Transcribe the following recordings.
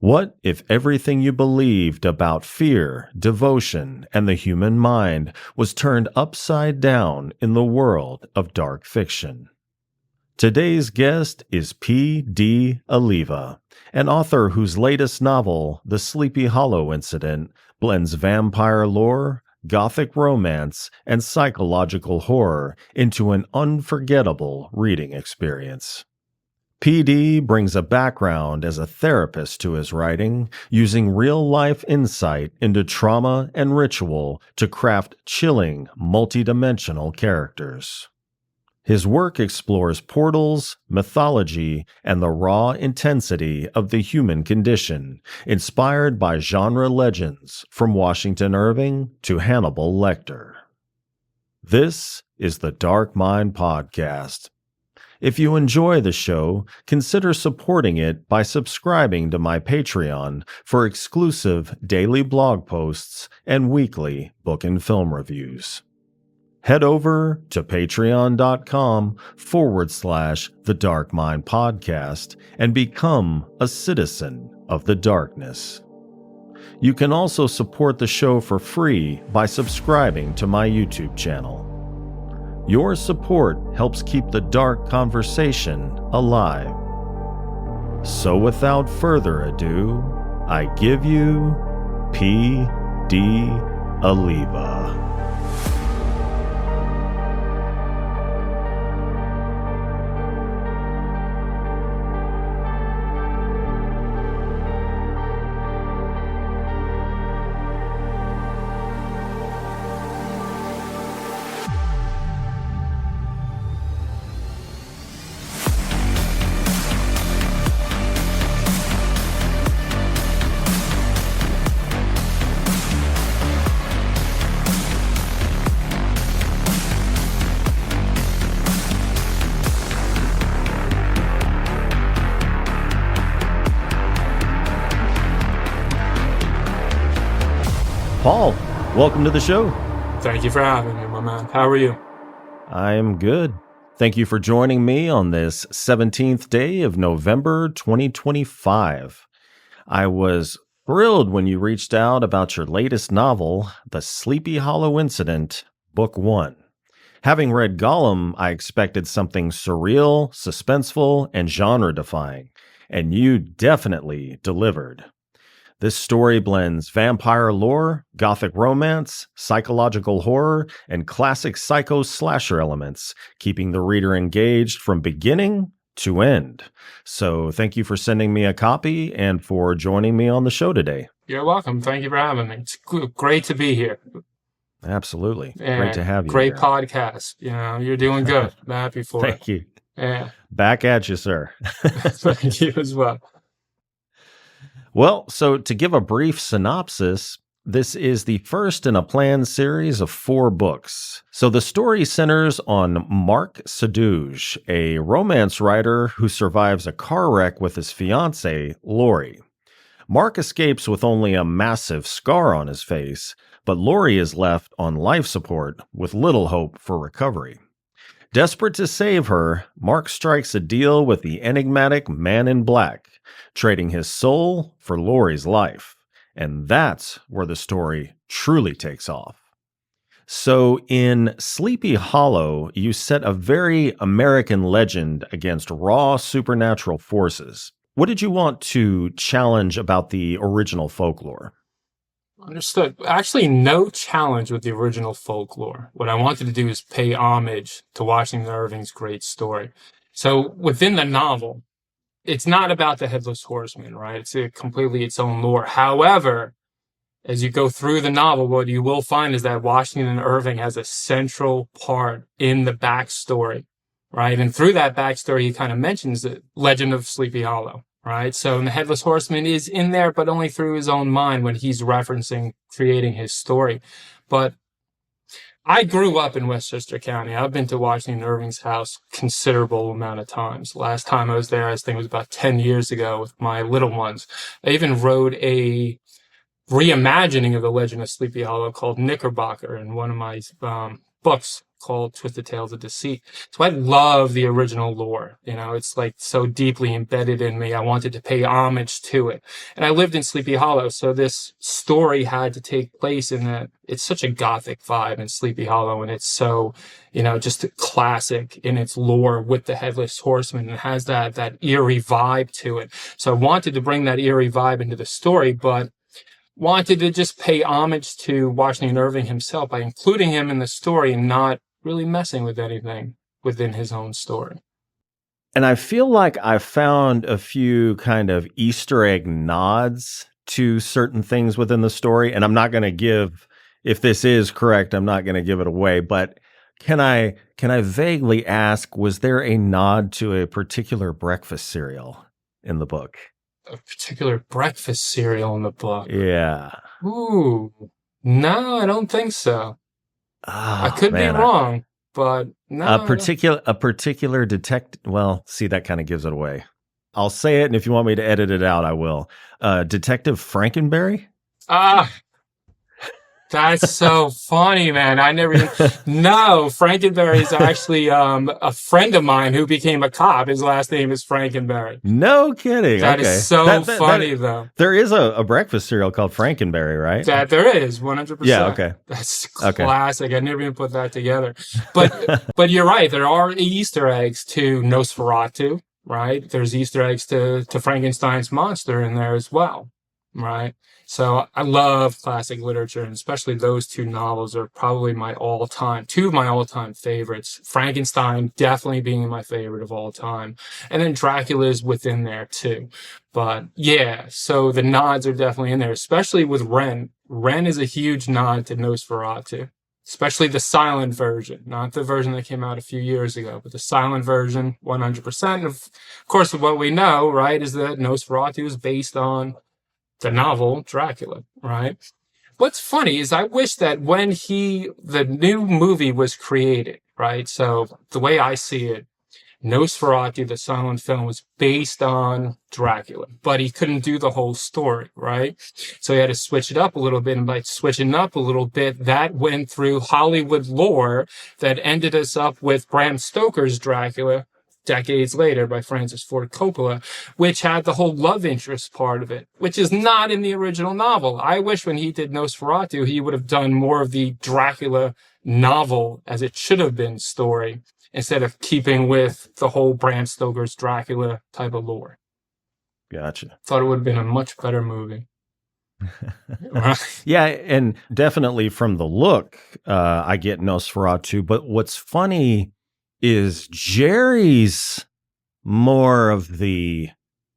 What if everything you believed about fear, devotion, and the human mind was turned upside down in the world of dark fiction? Today's guest is PD Alleva, an author whose latest novel, The Sleepy Hollow Incident, blends vampire lore, gothic romance, and psychological horror into an unforgettable reading experience. PD brings a background as a therapist to his writing, using real-life insight into trauma and ritual to craft chilling, multidimensional characters. His work explores portals, mythology, and the raw intensity of the human condition, inspired by genre legends from Washington Irving to Hannibal Lecter. This is the Dark Mind Podcast. If you enjoy the show, consider supporting it by subscribing to my Patreon for exclusive daily blog posts and weekly book and film reviews. Head over to patreon.com/The Dark Mind Podcast and become a citizen of the darkness. You can also support the show for free by subscribing to my YouTube channel. Your support helps keep the dark conversation alive. So without further ado, I give you PD Alleva. Paul, welcome to the show. Thank you for having me, my man. How are you? I am good. Thank you for joining me on this 17th day of November 2025. I was thrilled when you reached out about your latest novel, The Sleepy Hollow Incident, Book 1. Having read Gollum, I expected something surreal, suspenseful, and genre-defying, and you definitely delivered. This story blends vampire lore, gothic romance, psychological horror, and classic psycho slasher elements, keeping the reader engaged from beginning to end. So thank you for sending me a copy and for joining me on the show today. You're welcome. Thank you for having me. It's great to be here. Absolutely. Yeah, great to have you Great here. Podcast. You're doing good. I'm happy for it. Thank you. Yeah. Back at you, sir. Thank you as well. Well, so to give a brief synopsis, this is the first in a planned series of 4 books. So the story centers on Mark Sadouge, a romance writer who survives a car wreck with his fiancée, Lori. Mark escapes with only a massive scar on his face, but Lori is left on life support with little hope for recovery. Desperate to save her, Mark strikes a deal with the enigmatic Man in Black, trading his soul for Lori's life. And that's where the story truly takes off. So in Sleepy Hollow, you set a very American legend against raw supernatural forces. What did you want to challenge about the original folklore? Understood. Actually, no challenge with the original folklore. What I wanted to do is pay homage to Washington Irving's great story. So within the novel, it's not about the Headless Horseman, right? It's completely its own lore. However, as you go through the novel, what you will find is that Washington Irving has a central part in the backstory, right? And through that backstory, he kind of mentions the legend of Sleepy Hollow, right? So the Headless Horseman is in there, but only through his own mind when he's referencing creating his story. But I grew up in Westchester County. I've been to Washington Irving's house considerable amount of times. Last time I was there, I think it was about 10 years ago with my little ones. I even wrote a reimagining of the legend of Sleepy Hollow called Knickerbocker in one of my books called Twisted Tales of Deceit. So I love the original lore. It's like so deeply embedded in me. I wanted to pay homage to it. And I lived in Sleepy Hollow, so this story had to take place in that. It's such a gothic vibe in Sleepy Hollow, and it's so, just classic in its lore with the Headless Horseman, and has that eerie vibe to it. So I wanted to bring that eerie vibe into the story, but wanted to just pay homage to Washington Irving himself by including him in the story and not really messing with anything within his own story. And I feel like I found a few kind of Easter egg nods to certain things within the story. And I'm not going to give, if this is correct, I'm not going to give it away. But can I vaguely ask, was there a nod to a particular breakfast cereal in the book? A particular breakfast cereal in the book? Yeah. Ooh, no, I don't think so. Oh, I could be wrong, but no. A particular detective. Well, see, that kind of gives it away. I'll say it, and if you want me to edit it out, I will. Detective Frankenberry? That's so funny, man. I never even... No, Frankenberry is actually a friend of mine who became a cop. His last name is Frankenberry. No kidding. That is so funny, though. There is a breakfast cereal called Frankenberry, right? That there is, 100%. Yeah, okay. That's classic. I never even put that together. But you're right. There are Easter eggs to Nosferatu, right? There's Easter eggs to Frankenstein's monster in there as well, right? So I love classic literature, and especially those two novels are probably two of my all-time favorites. Frankenstein definitely being my favorite of all time. And then Dracula's within there too. But yeah, so the nods are definitely in there, especially with Ren. Ren is a huge nod to Nosferatu, especially the silent version, not the version that came out a few years ago, but the silent version, 100%. Of course, what we know, right, is that Nosferatu is based on the novel Dracula, right? What's funny is I wish that when the new movie was created, right? So the way I see it, Nosferatu, the silent film, was based on Dracula, but he couldn't do the whole story, right? So he had to switch it up a little bit, and by switching up a little bit, that went through Hollywood lore that ended us up with Bram Stoker's Dracula decades later by Francis Ford Coppola, which had the whole love interest part of it, which is not in the original novel. I wish when he did Nosferatu, he would have done more of the Dracula novel as it should have been story, instead of keeping with the whole Bram Stoker's Dracula type of lore. Gotcha. Thought it would have been a much better movie. Yeah, and definitely from the look, I get Nosferatu, but what's funny is Jerry's more of the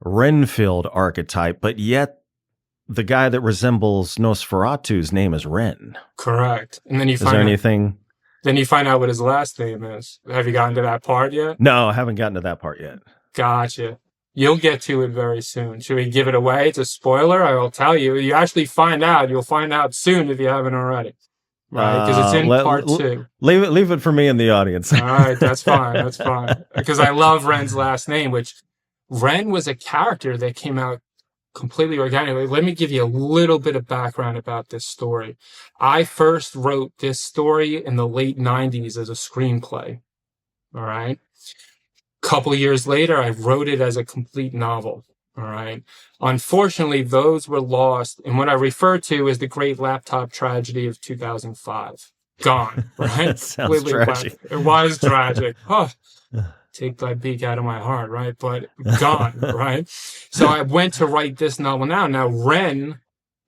Renfield archetype, but yet the guy that resembles Nosferatu's name is Ren. Correct. And then Then you find out what his last name is. Have you gotten to that part yet? No, I haven't gotten to that part yet. Gotcha. You'll get to it very soon. Should we give it away? It's a spoiler. I will tell you. You actually find out. You'll find out soon if you haven't already. Right, because it's in part 2. Leave it for me in the audience. All right, that's fine. That's fine. Because I love Ren's last name, which Ren was a character that came out completely organically. Let me give you a little bit of background about this story. I first wrote this story in the late 90s as a screenplay. All right. Couple years later, I wrote it as a complete novel. All right. Unfortunately, those were lost in what I refer to as the great laptop tragedy of 2005. Gone, right? Sounds tragic. It was tragic. Oh, take thy beak out of my heart, right? But gone, right? So I went to write this novel now. Now, Ren,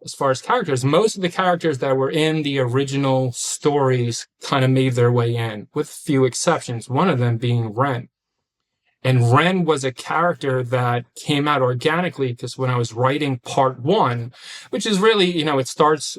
as far as characters, most of the characters that were in the original stories kind of made their way in, with few exceptions, one of them being Ren. And Ren was a character that came out organically because when I was writing part 1, which is really, it starts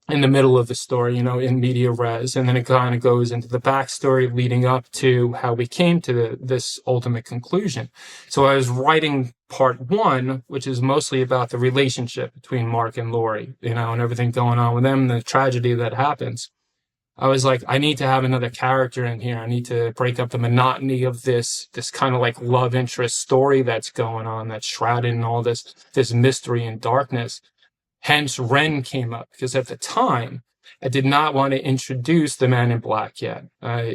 in the middle of the story, in media res, and then it kind of goes into the backstory leading up to how we came to this ultimate conclusion. So I was writing part 1, which is mostly about the relationship between Mark and Laurie, and everything going on with them, and the tragedy that happens. I was like, I need to have another character in here. I need to break up the monotony of this kind of like love interest story that's going on, that's shrouded in all this mystery and darkness. Hence, Ren came up because at the time, I did not want to introduce the Man in Black yet.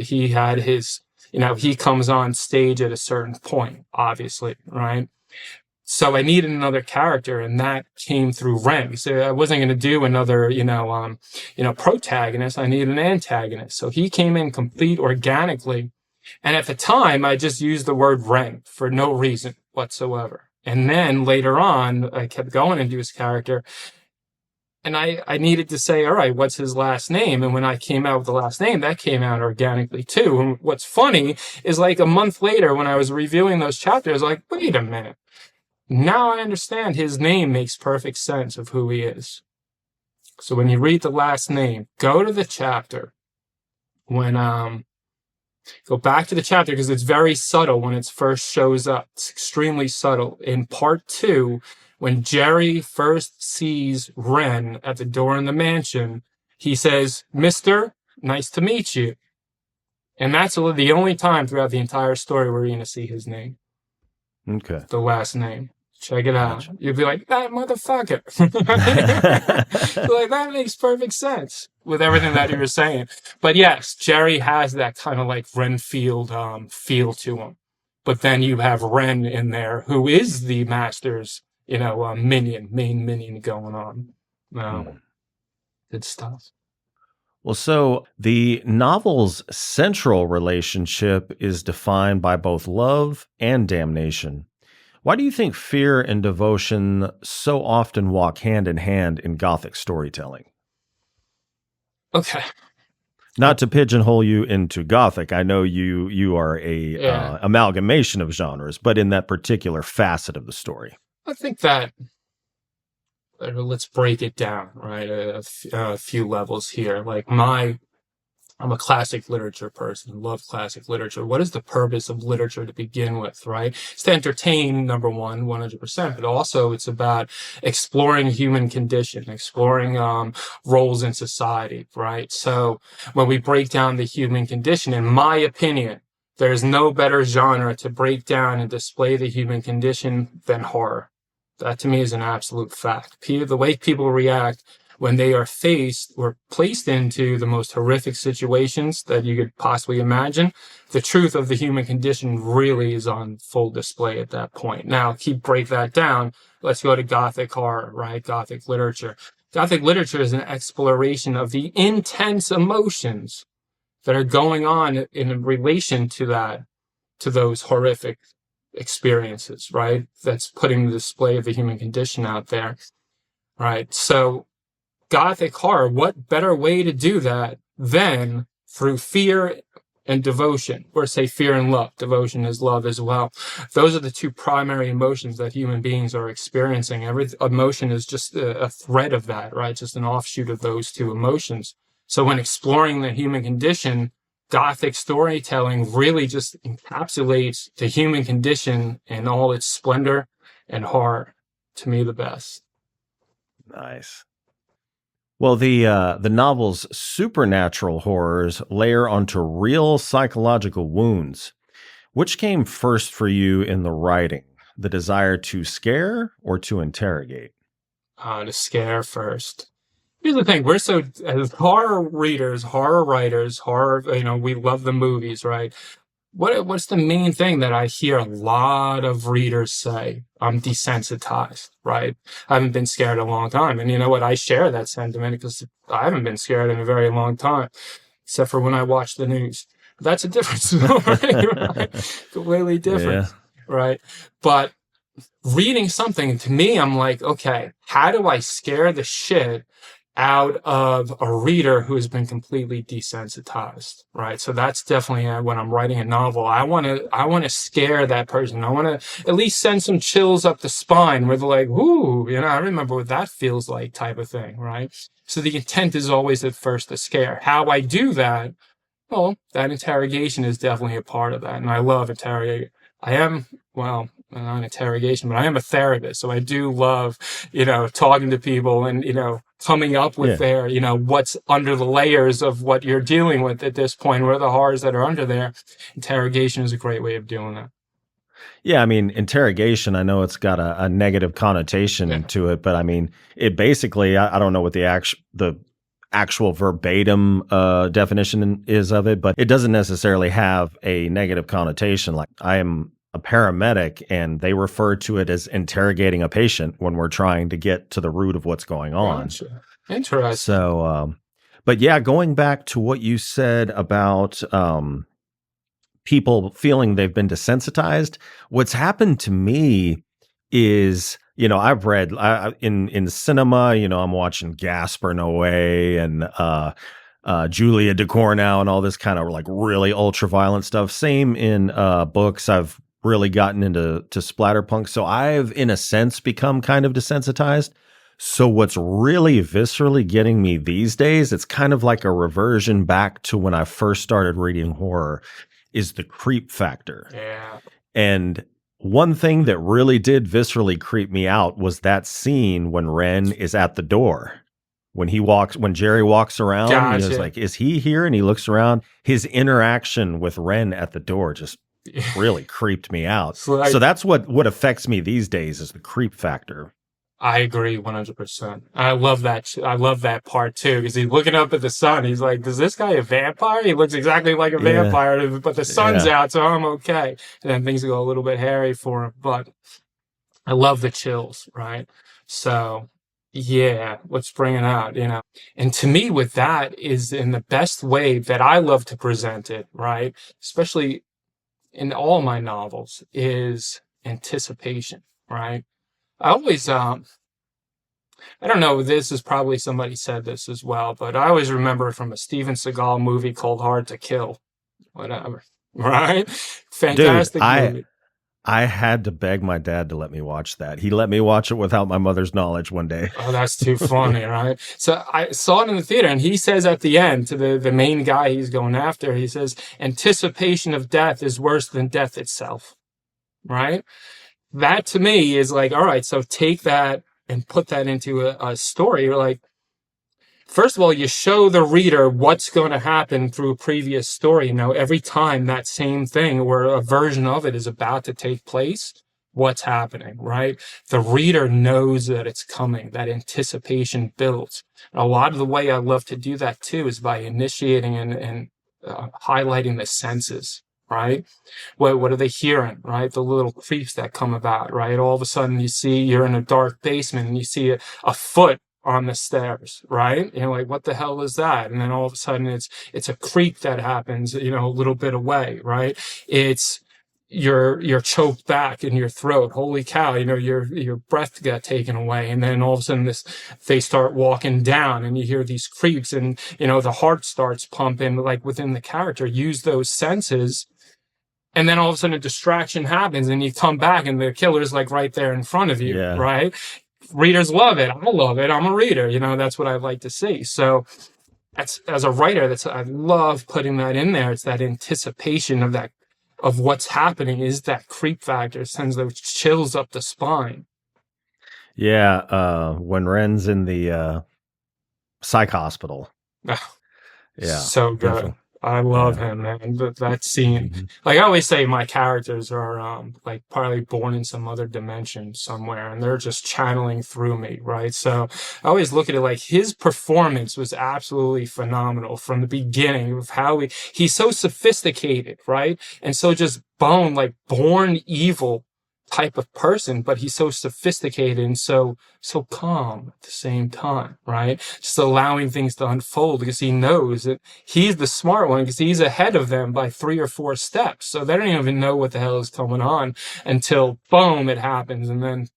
He had his, he comes on stage at a certain point, obviously, right? So I needed another character, and that came through Ren. So I wasn't going to do another, protagonist. I needed an antagonist. So he came in complete organically. And at the time, I just used the word Ren for no reason whatsoever. And then later on, I kept going into his character. And I needed to say, all right, what's his last name? And when I came out with the last name, that came out organically too. And what's funny is like a month later, when I was reviewing those chapters, like, wait a minute. Now I understand his name makes perfect sense of who he is. So when you read the last name, go to the chapter. Go back to the chapter because it's very subtle when it first shows up. It's extremely subtle. In part 2, when Jerry first sees Ren at the door in the mansion, he says, "Mister, nice to meet you." And that's the only time throughout the entire story where you're going to see his name. Okay. The last name. Check it out. Gotcha. You'd be like, that motherfucker. Like, that makes perfect sense with everything that you were saying. But yes, Jerry has that kind of like Renfield feel to him. But then you have Ren in there, who is the master's, main minion going on. Good stuff. Well, so the novel's central relationship is defined by both love and damnation. Why do you think fear and devotion so often walk hand in hand in Gothic storytelling? Okay. Not to pigeonhole you into Gothic. I know you are a amalgamation of genres, but in that particular facet of the story. I think that, let's break it down, right? A few levels here. Like I'm a classic literature person, love classic literature. What is the purpose of literature to begin with, right? It's to entertain, number one, 100%, but also it's about exploring human condition, exploring roles in society, right? So when we break down the human condition, in my opinion, there's no better genre to break down and display the human condition than horror. That to me is an absolute fact. The way people react when they are faced or placed into the most horrific situations that you could possibly imagine, the truth of the human condition really is on full display at that point. Now, break that down. Let's go to Gothic horror, right? Gothic literature. Gothic literature is an exploration of the intense emotions that are going on in relation to those horrific experiences, right? That's putting the display of the human condition out there, right? So Gothic horror, what better way to do that than through fear and devotion, or say fear and love. Devotion is love as well. Those are the two primary emotions that human beings are experiencing. Every emotion is just a thread of that, right? Just an offshoot of those two emotions. So when exploring the human condition, Gothic storytelling really just encapsulates the human condition in all its splendor and horror. To me, the best. Nice. Well, the novel's supernatural horrors layer onto real psychological wounds. Which came first for you in the writing? The desire to scare or to interrogate? To scare first. Here's the thing. We're so, as horror readers, horror writers, we love the movies, right? What's the main thing that I hear a lot of readers say? I'm desensitized, right? I haven't been scared in a long time. And you know what? I share that sentiment because I haven't been scared in a very long time, except for when I watch the news. That's a different story, right? Completely different, right? But reading something, to me, I'm like, okay, how do I scare the shit out of a reader who has been completely desensitized, right? So that's definitely when I'm writing a novel, I want to scare that person. I want to at least send some chills up the spine where they're like, "Ooh, I remember what that feels like," type of thing, right? So the intent is always at first to scare. How I do that? Well, that interrogation is definitely a part of that, and I love interrogation. Not interrogation, but I am a therapist, so I do love, talking to people and, coming up with their, what's under the layers of what you're dealing with at this point, what are the horrors that are under there. Interrogation is a great way of doing that. Yeah, I mean, interrogation, I know it's got a negative connotation to it, but I mean, it basically, I don't know what the actual verbatim definition is of it, but it doesn't necessarily have a negative connotation. Like, I am a paramedic, and they refer to it as interrogating a patient when we're trying to get to the root of what's going on. Gotcha. Interesting. So, but yeah, going back to what you said about people feeling they've been desensitized, what's happened to me is, I've read in cinema, I'm watching Gaspar Noé and Julia Ducournau and all this kind of like really ultra violent stuff. Same in books. I've really gotten into splatterpunk. So I've, in a sense, become kind of desensitized. So what's really viscerally getting me these days, it's kind of like a reversion back to when I first started reading horror, is the creep factor. Yeah. And one thing that really did viscerally creep me out was that scene when Ren is at the door. When Jerry walks around, Gotcha. He's like, is he here? And he looks around. His interaction with Ren at the door just really creeped me out. So that's what affects me these days, is the creep factor. I agree 100%. I love that. I love that part too, because he's looking up at the sun. He's like, "Is this guy a vampire? He looks exactly like a vampire, but the sun's out, so I'm okay." And then things go a little bit hairy for him, but I love the chills, right? So yeah, let's bring it out, And to me, with that is in the best way that I love to present it, right? Especially in all my novels, is anticipation, right? I always, I don't know, this is probably somebody said this as well, but I always remember from a Steven Seagal movie called Hard to Kill. Whatever. Right? Fantastic movie. I had to beg my dad to let me watch that. He let me watch it without my mother's knowledge one day. Oh, that's too funny, right? So I saw it in the theater, and he says at the end to the main guy he's going after, he says, "Anticipation of death is worse than death itself." Right? That to me is like, all right, so take that and put that into a story. You're like, first of all, you show the reader what's going to happen through a previous story. Every time that same thing or a version of it is about to take place, what's happening, right? The reader knows that it's coming. That anticipation builds. And a lot of the way I love to do that too is by initiating and highlighting the senses. Right? What are they hearing? Right? The little creeps that come about, right? All of a sudden you're in a dark basement and you see a foot on the stairs, right? Like, what the hell is that? And then all of a sudden it's a creep that happens, a little bit away, right? It's you're choked back in your throat. Holy cow, your breath got taken away. And then all of a sudden they start walking down and you hear these creeps and, the heart starts pumping, like within the character. Use those senses. And then all of a sudden a distraction happens and you come back and the killer's like right there in front of you, right? Readers love it. I love it. I'm a reader. That's what I like to see. So that's, as a writer, I love putting that in there. It's that anticipation of what's happening, is that creep factor. It sends those chills up the spine. Yeah. When Ren's in the psych hospital. Yeah. So good. Definitely. I love him, man. That scene, like I always say, my characters are like probably born in some other dimension somewhere, and they're just channeling through me, right? So I always look at it like his performance was absolutely phenomenal from the beginning of how he's so sophisticated, right? And so just born evil type of person, but he's so sophisticated and so calm at the same time, right? Just allowing things to unfold because he knows that he's the smart one, because he's ahead of them by 3 or 4 steps. So they don't even know what the hell is going on until boom, it happens, and then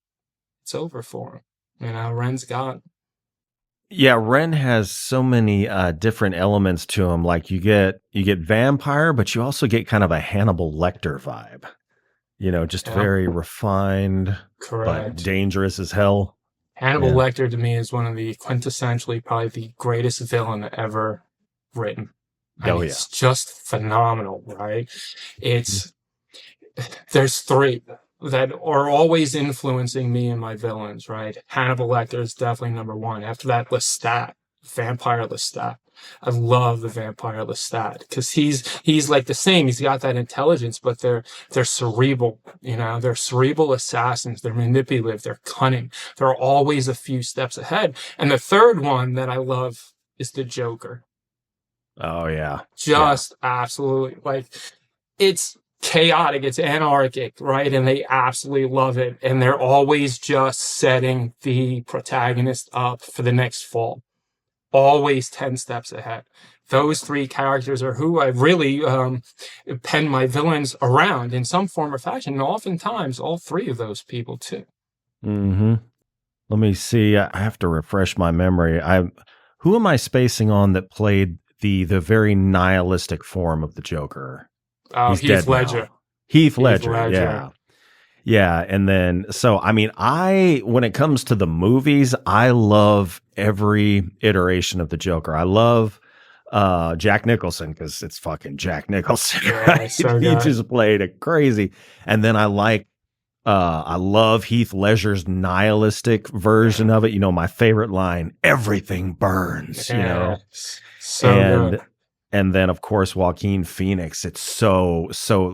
it's over for him. Ren's gone. Yeah, Ren has so many different elements to him. Like you get vampire, but you also get kind of a Hannibal Lecter vibe. Just very refined, but dangerous as hell. Hannibal Lecter to me is one of the quintessentially probably the greatest villain ever written. It's just phenomenal, right? There's 3 that are always influencing me and my villains, right? Hannibal Lecter is definitely number 1. After that, Lestat, Vampire Lestat. I love the Vampire Lestat because he's like the same. He's got that intelligence, but they're cerebral. They're cerebral assassins. They're manipulative. They're cunning. They're always a few steps ahead. And the third one that I love is the Joker. Oh yeah. Yeah. Just absolutely, like, it's chaotic, it's anarchic, right? And they absolutely love it. And they're always just setting the protagonist up for the next fall. Always 10 steps ahead. Those three characters are who I really pen my villains around in some form or fashion. And oftentimes, all three of those people, too. Mm-hmm. Let me see. I have to refresh my memory. Who am I spacing on that played the very nihilistic form of the Joker? He's Heath dead Ledger. now. Heath Ledger. Yeah. Yeah. And then, so, I mean, when it comes to the movies, I love every iteration of the Joker. I love Jack Nicholson because it's fucking Jack Nicholson. Yeah, Right? so He good. just played it crazy. And then I love Heath Ledger's nihilistic version of it. You know, my favorite line, everything burns, you know. So good. And then, of course, Joaquin Phoenix. It's so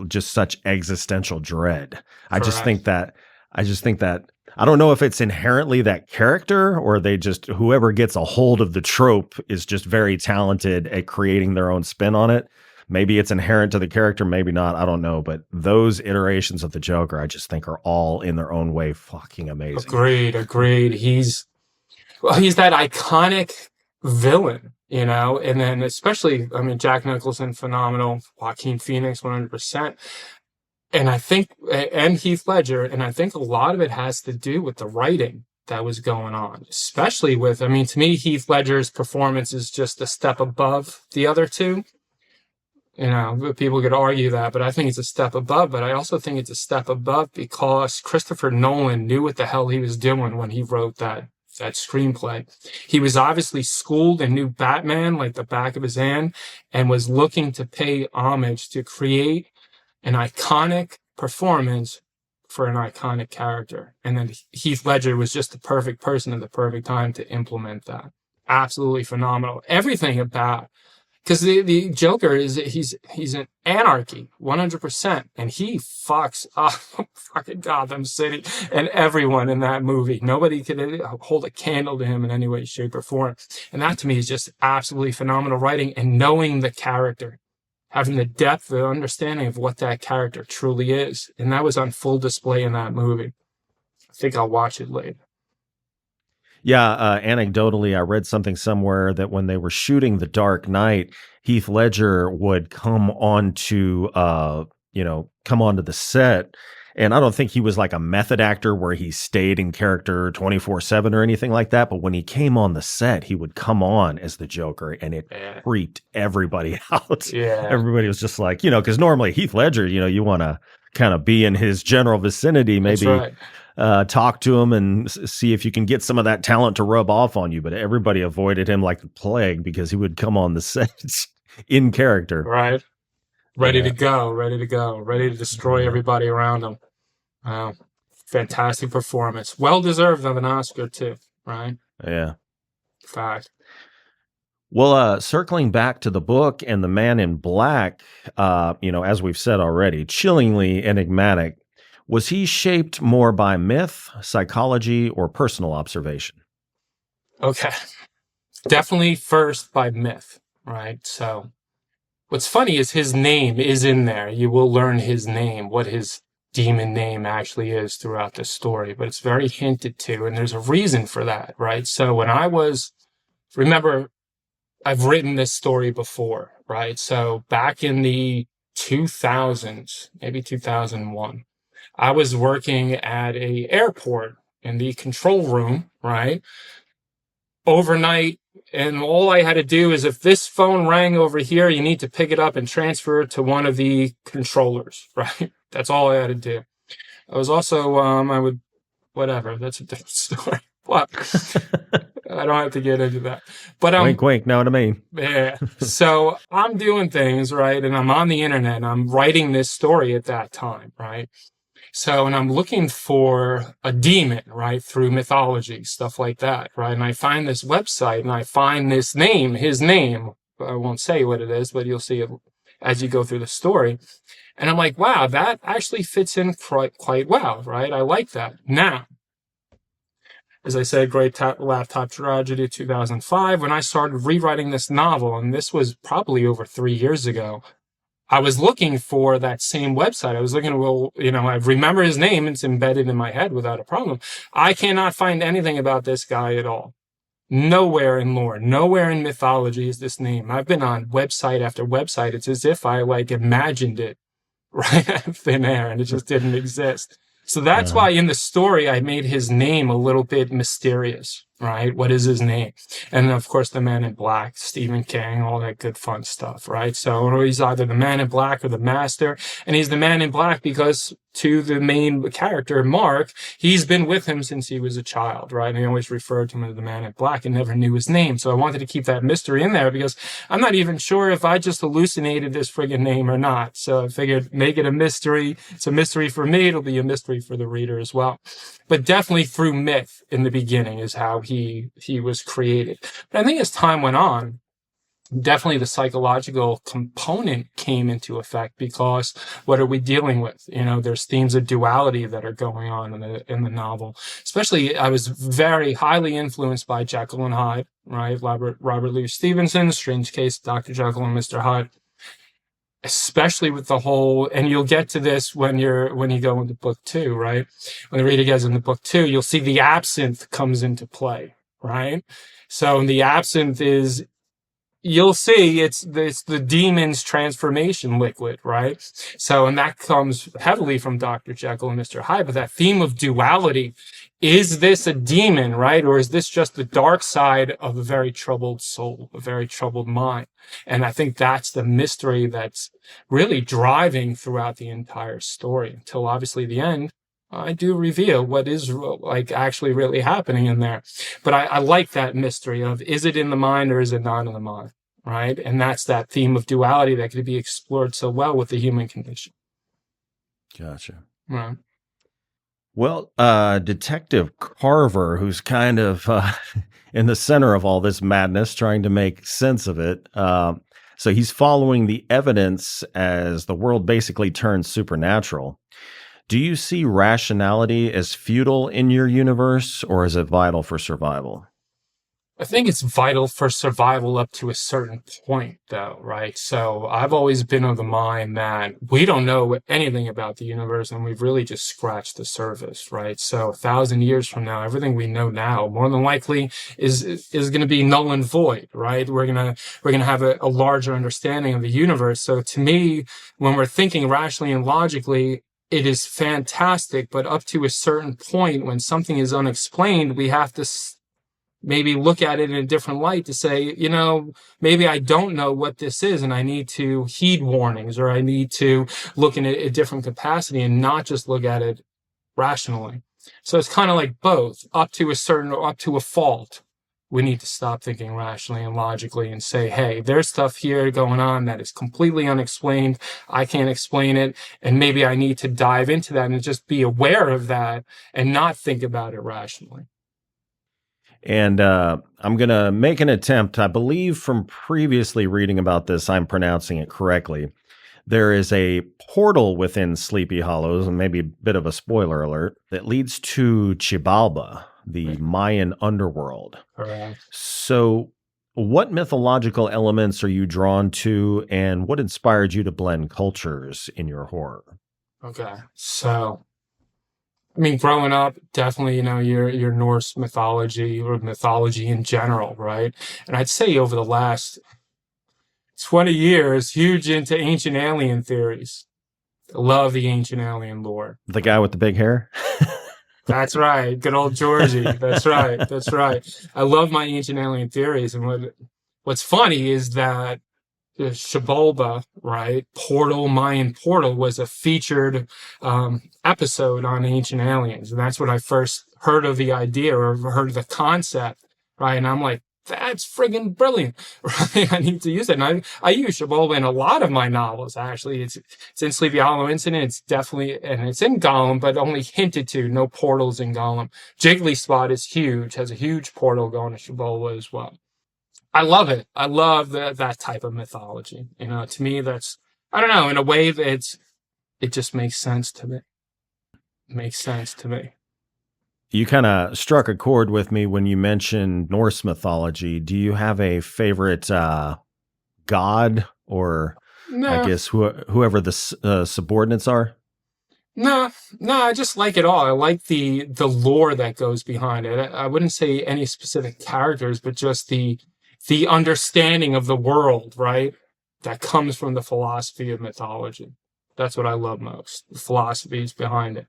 just such existential dread. I just think that, I don't know if it's inherently that character or they just, whoever gets a hold of the trope is just very talented at creating their own spin on it. Maybe it's inherent to the character, maybe not. I don't know. But those iterations of the Joker, I just think are all in their own way fucking amazing. Agreed. He's that iconic villain, you know, and then especially, I mean, Jack Nicholson, phenomenal. Joaquin Phoenix, 100%. And I think, and Heath Ledger, and I think a lot of it has to do with the writing that was going on, especially with, I mean, to me, Heath Ledger's performance is just a step above the other two. You know, people could argue that, but I think it's a step above. But I also think it's a step above because Christopher Nolan knew what the hell he was doing when he wrote that screenplay. He was obviously schooled and knew Batman like the back of his hand and was looking to pay homage to create an iconic performance for an iconic character. And then Heath Ledger was just the perfect person at the perfect time to implement that. Absolutely phenomenal. Everything about, because the Joker he's an anarchy, 100%, and he fucks up fucking Gotham City and everyone in that movie. Nobody could hold a candle to him in any way, shape, or form. And that to me is just absolutely phenomenal writing and knowing the character, having the depth, the understanding of what that character truly is. And that was on full display in that movie. I think I'll watch it later. Yeah, anecdotally, I read something somewhere that when they were shooting The Dark Knight, Heath Ledger would come onto the set. And I don't think he was like a method actor where he stayed in character 24/7 or anything like that. But when he came on the set, he would come on as the Joker and it freaked everybody out. Yeah. Everybody was just like, you know, because normally Heath Ledger, you know, you want to kind of be in his general vicinity, maybe. That's right. Talk to him and see if you can get some of that talent to rub off on you. But everybody avoided him like the plague because he would come on the sets in character. Right. Ready to go, ready to destroy everybody around him. Wow. Fantastic performance. Well deserved of an Oscar too, right? Yeah. Fact. Well, circling back to the book and the Man in Black, as we've said already, chillingly enigmatic. Was he shaped more by myth, psychology, or personal observation? Okay. Definitely first by myth, right? So what's funny is his name is in there. You will learn his name, what his demon name actually is throughout the story, but it's very hinted to, and there's a reason for that, right? So when remember, I've written this story before, right? So back in the 2000s, maybe 2001, I was working at a airport in the control room, right? Overnight. And all I had to do is if this phone rang over here, you need to pick it up and transfer it to one of the controllers, right? That's all I had to do. I was also, whatever. That's a different story. What? I don't have to get into that. But wink, wink. Know what I mean? Yeah. So I'm doing things, right? And I'm on the internet and I'm writing this story at that time, right? So, and I'm looking for a demon, right, through mythology, stuff like that, right? And I find this website and I find this name, his name. I won't say what it is, but you'll see it as you go through the story. And I'm like, wow, that actually fits in quite well, right? I like that. Now, as I said, Great Laptop Tragedy 2005, when I started rewriting this novel, and this was probably over 3 years ago, I was looking for that same website. I was looking, well, I remember his name. It's embedded in my head without a problem. I cannot find anything about this guy at all. Nowhere in lore, nowhere in mythology is this name. I've been on website after website. It's as if I imagined it right out of thin air, and it just didn't exist. So that's why in the story I made his name a little bit mysterious, right? What is his name? And of course, the Man in Black, Stephen King, all that good fun stuff, right? So he's either the Man in Black or the Master, and he's the Man in Black because to the main character, Mark, he's been with him since he was a child, right? And he always referred to him as the Man in Black and never knew his name. So I wanted to keep that mystery in there because I'm not even sure if I just hallucinated this friggin' name or not. So I figured make it a mystery. It's a mystery for me. It'll be a mystery for the reader as well. But definitely through myth in the beginning is how he was created. But I think as time went on, definitely the psychological component came into effect because what are we dealing with? There's themes of duality that are going on in the novel. Especially, I was very highly influenced by Jekyll and Hyde, right? Robert Louis Stevenson's Strange Case of Dr. Jekyll and Mr. Hyde. Especially with the whole, and you'll get to this when you go into book 2, right? When the reader gets into book 2, you'll see the absinthe comes into play, right? So the absinthe is, you'll see it's the demon's transformation liquid, right? So, and that comes heavily from Dr. Jekyll and Mr. Hyde, but that theme of duality, is this a demon, right? Or is this just the dark side of a very troubled soul, a very troubled mind? And I think that's the mystery that's really driving throughout the entire story until obviously the end. I do reveal what is actually really happening in there. But I like that mystery of, is it in the mind or is it not in the mind? Right. And that's that theme of duality that could be explored so well with the human condition. Gotcha. Right. Well, Detective Carver, who's kind of in the center of all this madness, trying to make sense of it. So he's following the evidence as the world basically turns supernatural. Do you see rationality as futile in your universe, or is it vital for survival? I think it's vital for survival up to a certain point, though, right? So I've always been of the mind that we don't know anything about the universe, and we've really just scratched the surface, right? So 1,000 years from now, everything we know now, more than likely, is going to be null and void, right? We're gonna have a larger understanding of the universe. So to me, when we're thinking rationally and logically, it is fantastic, but up to a certain point, when something is unexplained, we have to maybe look at it in a different light to say, maybe I don't know what this is and I need to heed warnings, or I need to look in a different capacity and not just look at it rationally. So it's kind of like both. Up to a fault, we need to stop thinking rationally and logically and say, hey, there's stuff here going on that is completely unexplained. I can't explain it. And maybe I need to dive into that and just be aware of that and not think about it rationally. And I'm going to make an attempt. I believe from previously reading about this, I'm pronouncing it correctly. There is a portal within Sleepy Hollows, and maybe a bit of a spoiler alert, that leads to Xibalba, the Mayan underworld. Correct. So what mythological elements are you drawn to, and what inspired you to blend cultures in your horror? Okay. So, I mean, growing up, definitely, your Norse mythology or mythology in general, right? And I'd say over the last 20 years, huge into ancient alien theories. Love the ancient alien lore. The guy with the big hair? That's right. Good old Georgie. That's right. That's right. I love my ancient alien theories. And what's funny is that the Xibalba, right, Mayan portal, was a featured episode on Ancient Aliens. And that's when I first heard of the idea or heard of the concept, right? And I'm like, that's friggin' brilliant, right? I need to use it. And I use Xibalba in a lot of my novels, actually. It's in Sleepy Hollow Incident. It's definitely, and it's in Gollum, but only hinted to. No portals in Gollum. Jiggly Spot is huge, has a huge portal going to Xibalba as well. I love it. I love that type of mythology. To me, that's, I don't know, in a way that it just makes sense to me. Makes sense to me. You kind of struck a chord with me when you mentioned Norse mythology. Do you have a favorite god, or I No, guess whoever the subordinates are? no, no. I just like it all. I like the lore that goes behind it. I wouldn't say any specific characters, but just the understanding of the world, right? That comes from the philosophy of mythology. That's what I love most. The philosophies behind it,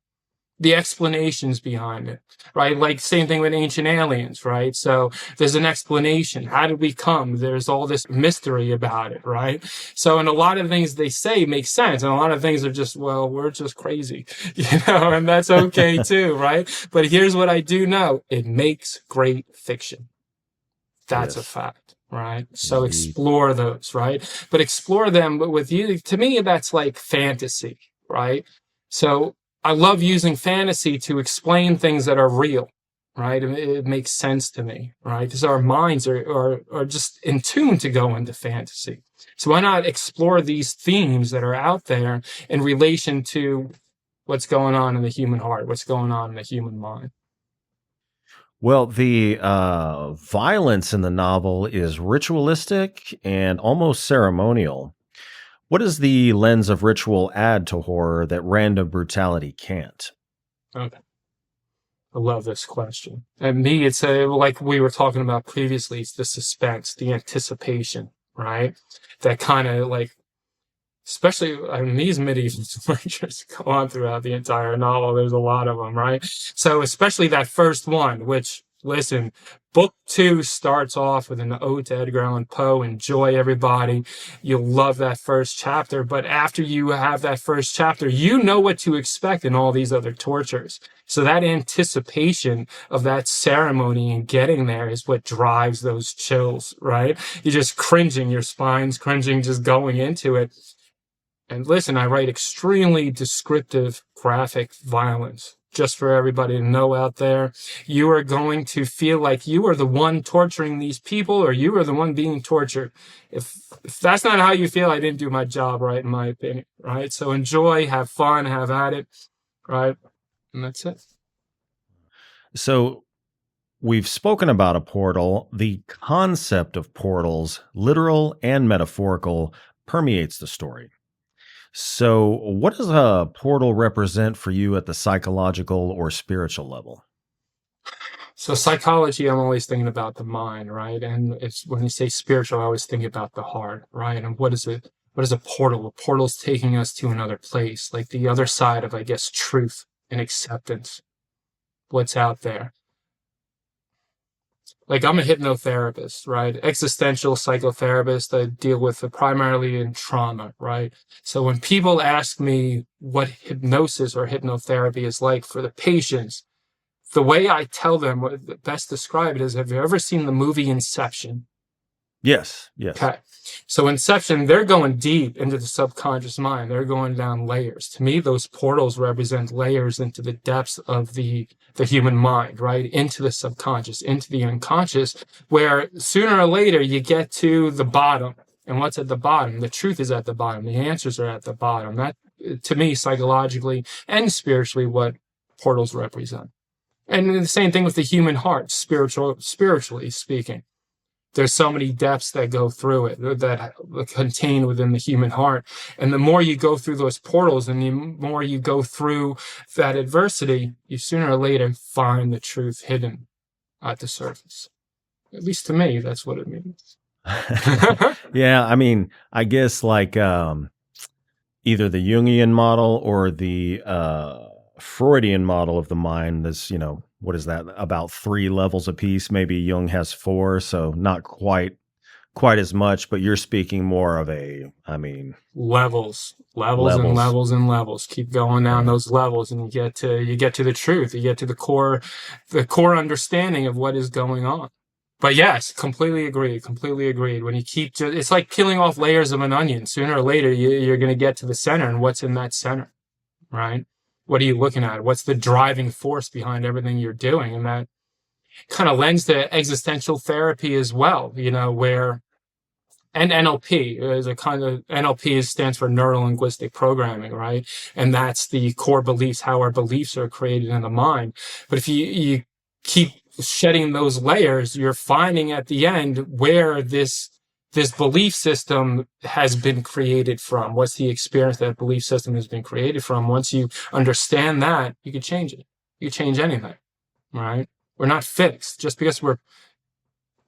the explanations behind it, right? Like same thing with ancient aliens, right? So there's an explanation. How did we come? There's all this mystery about it, right? So, and a lot of things they say make sense. And a lot of things are just, well, we're just crazy, and that's okay too, right? But here's what I do know. It makes great fiction. That's a Yes, fact, right? So indeed. explore those, right? But explore them with you. To me, that's like fantasy, right? So I love using fantasy to explain things that are real, right? It makes sense to me, right? Because our minds are just in tune to go into fantasy. So why not explore these themes that are out there in relation to what's going on in the human heart, what's going on in the human mind? Well, the violence in the novel is ritualistic and almost ceremonial. What does the lens of ritual add to horror that random brutality can't? Okay. I love this question. And me, it's like we were talking about previously, it's the suspense, the anticipation, right? That kind of like, especially, I mean, these medieval tortures go on throughout the entire novel. There's a lot of them, right? So especially that first one, which, listen, book two starts off with an ode to Edgar Allan Poe. Enjoy, everybody. You'll love that first chapter. But after you have that first chapter, you know what to expect in all these other tortures. So that anticipation of that ceremony and getting there is what drives those chills, right? You're just cringing, your spine's cringing just going into it. And listen, I write extremely descriptive, graphic violence. Just for everybody to know out there, you are going to feel like you are the one torturing these people, or you are the one being tortured. If that's not how you feel, I didn't do my job right, in my opinion, right? So enjoy, have fun, have at it, right? And that's it. So, we've spoken about a portal. The concept of portals, literal and metaphorical, permeates the story. So, what does a portal represent for you at the psychological or spiritual level? So psychology, I'm always thinking about the mind, right? And it's when you say spiritual, I always think about the heart, right? And what is it? What is a portal? A portal is taking us to another place, like the other side of, I guess, truth and acceptance. What's out there? Like I'm a hypnotherapist, right? Existential psychotherapist. I deal with it primarily in trauma, right? So when people ask me what hypnosis or hypnotherapy is like for the patients, the way I tell them, what best describe it is, have you ever seen the movie Inception? Yes, yes. Okay. So Inception, they're going deep into the subconscious mind. They're going down layers. To me, those portals represent layers into the depths of the human mind, right? Into the subconscious, into the unconscious, where sooner or later you get to the bottom. And what's at the bottom? The truth is at the bottom. The answers are at the bottom. That, to me, psychologically and spiritually, what portals represent. And the same thing with the human heart, spiritually speaking. There's so many depths that go through it, that contain within the human heart. And the more you go through those portals and the more you go through that adversity, you sooner or later find the truth hidden at the surface. At least to me, that's what it means. Yeah, I mean, I guess like either the Jungian model or the Freudian model of the mind. This, what is that? About three levels apiece. Maybe Jung has four, so not quite as much. But you're speaking more of I mean, levels and levels. levels and levels. Keep going down Right. those levels, and you get to the truth. You get to the core understanding of what is going on. But yes, completely agreed. Completely agreed. When you it's like peeling off layers of an onion. Sooner or later, you're going to get to the center, and what's in that center, right? What are you looking at? What's the driving force behind everything you're doing? And that kind of lends to existential therapy as well, where And NLP is a kind of NLP stands for neuro linguistic programming, right? And that's the core beliefs, how our beliefs are created in the mind. But if you keep shedding those layers, you're finding at the end where this belief system has been created from. What's the experience that belief system has been created from? Once you understand that, you can change it. You can change anything, right? We're not fixed just because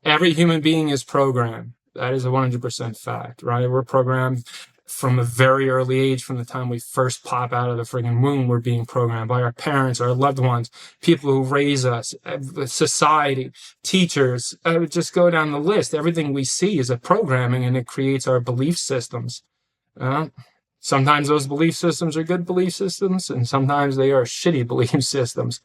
every human being is programmed. That is a 100% fact, right? We're programmed from a very early age, from the time we first pop out of the friggin' womb. We're being programmed by our parents, our loved ones, people who raise us, society, teachers. Just go down the list. Everything we see is a programming, and it creates our belief systems. Sometimes those belief systems are good belief systems, and sometimes they are shitty belief systems,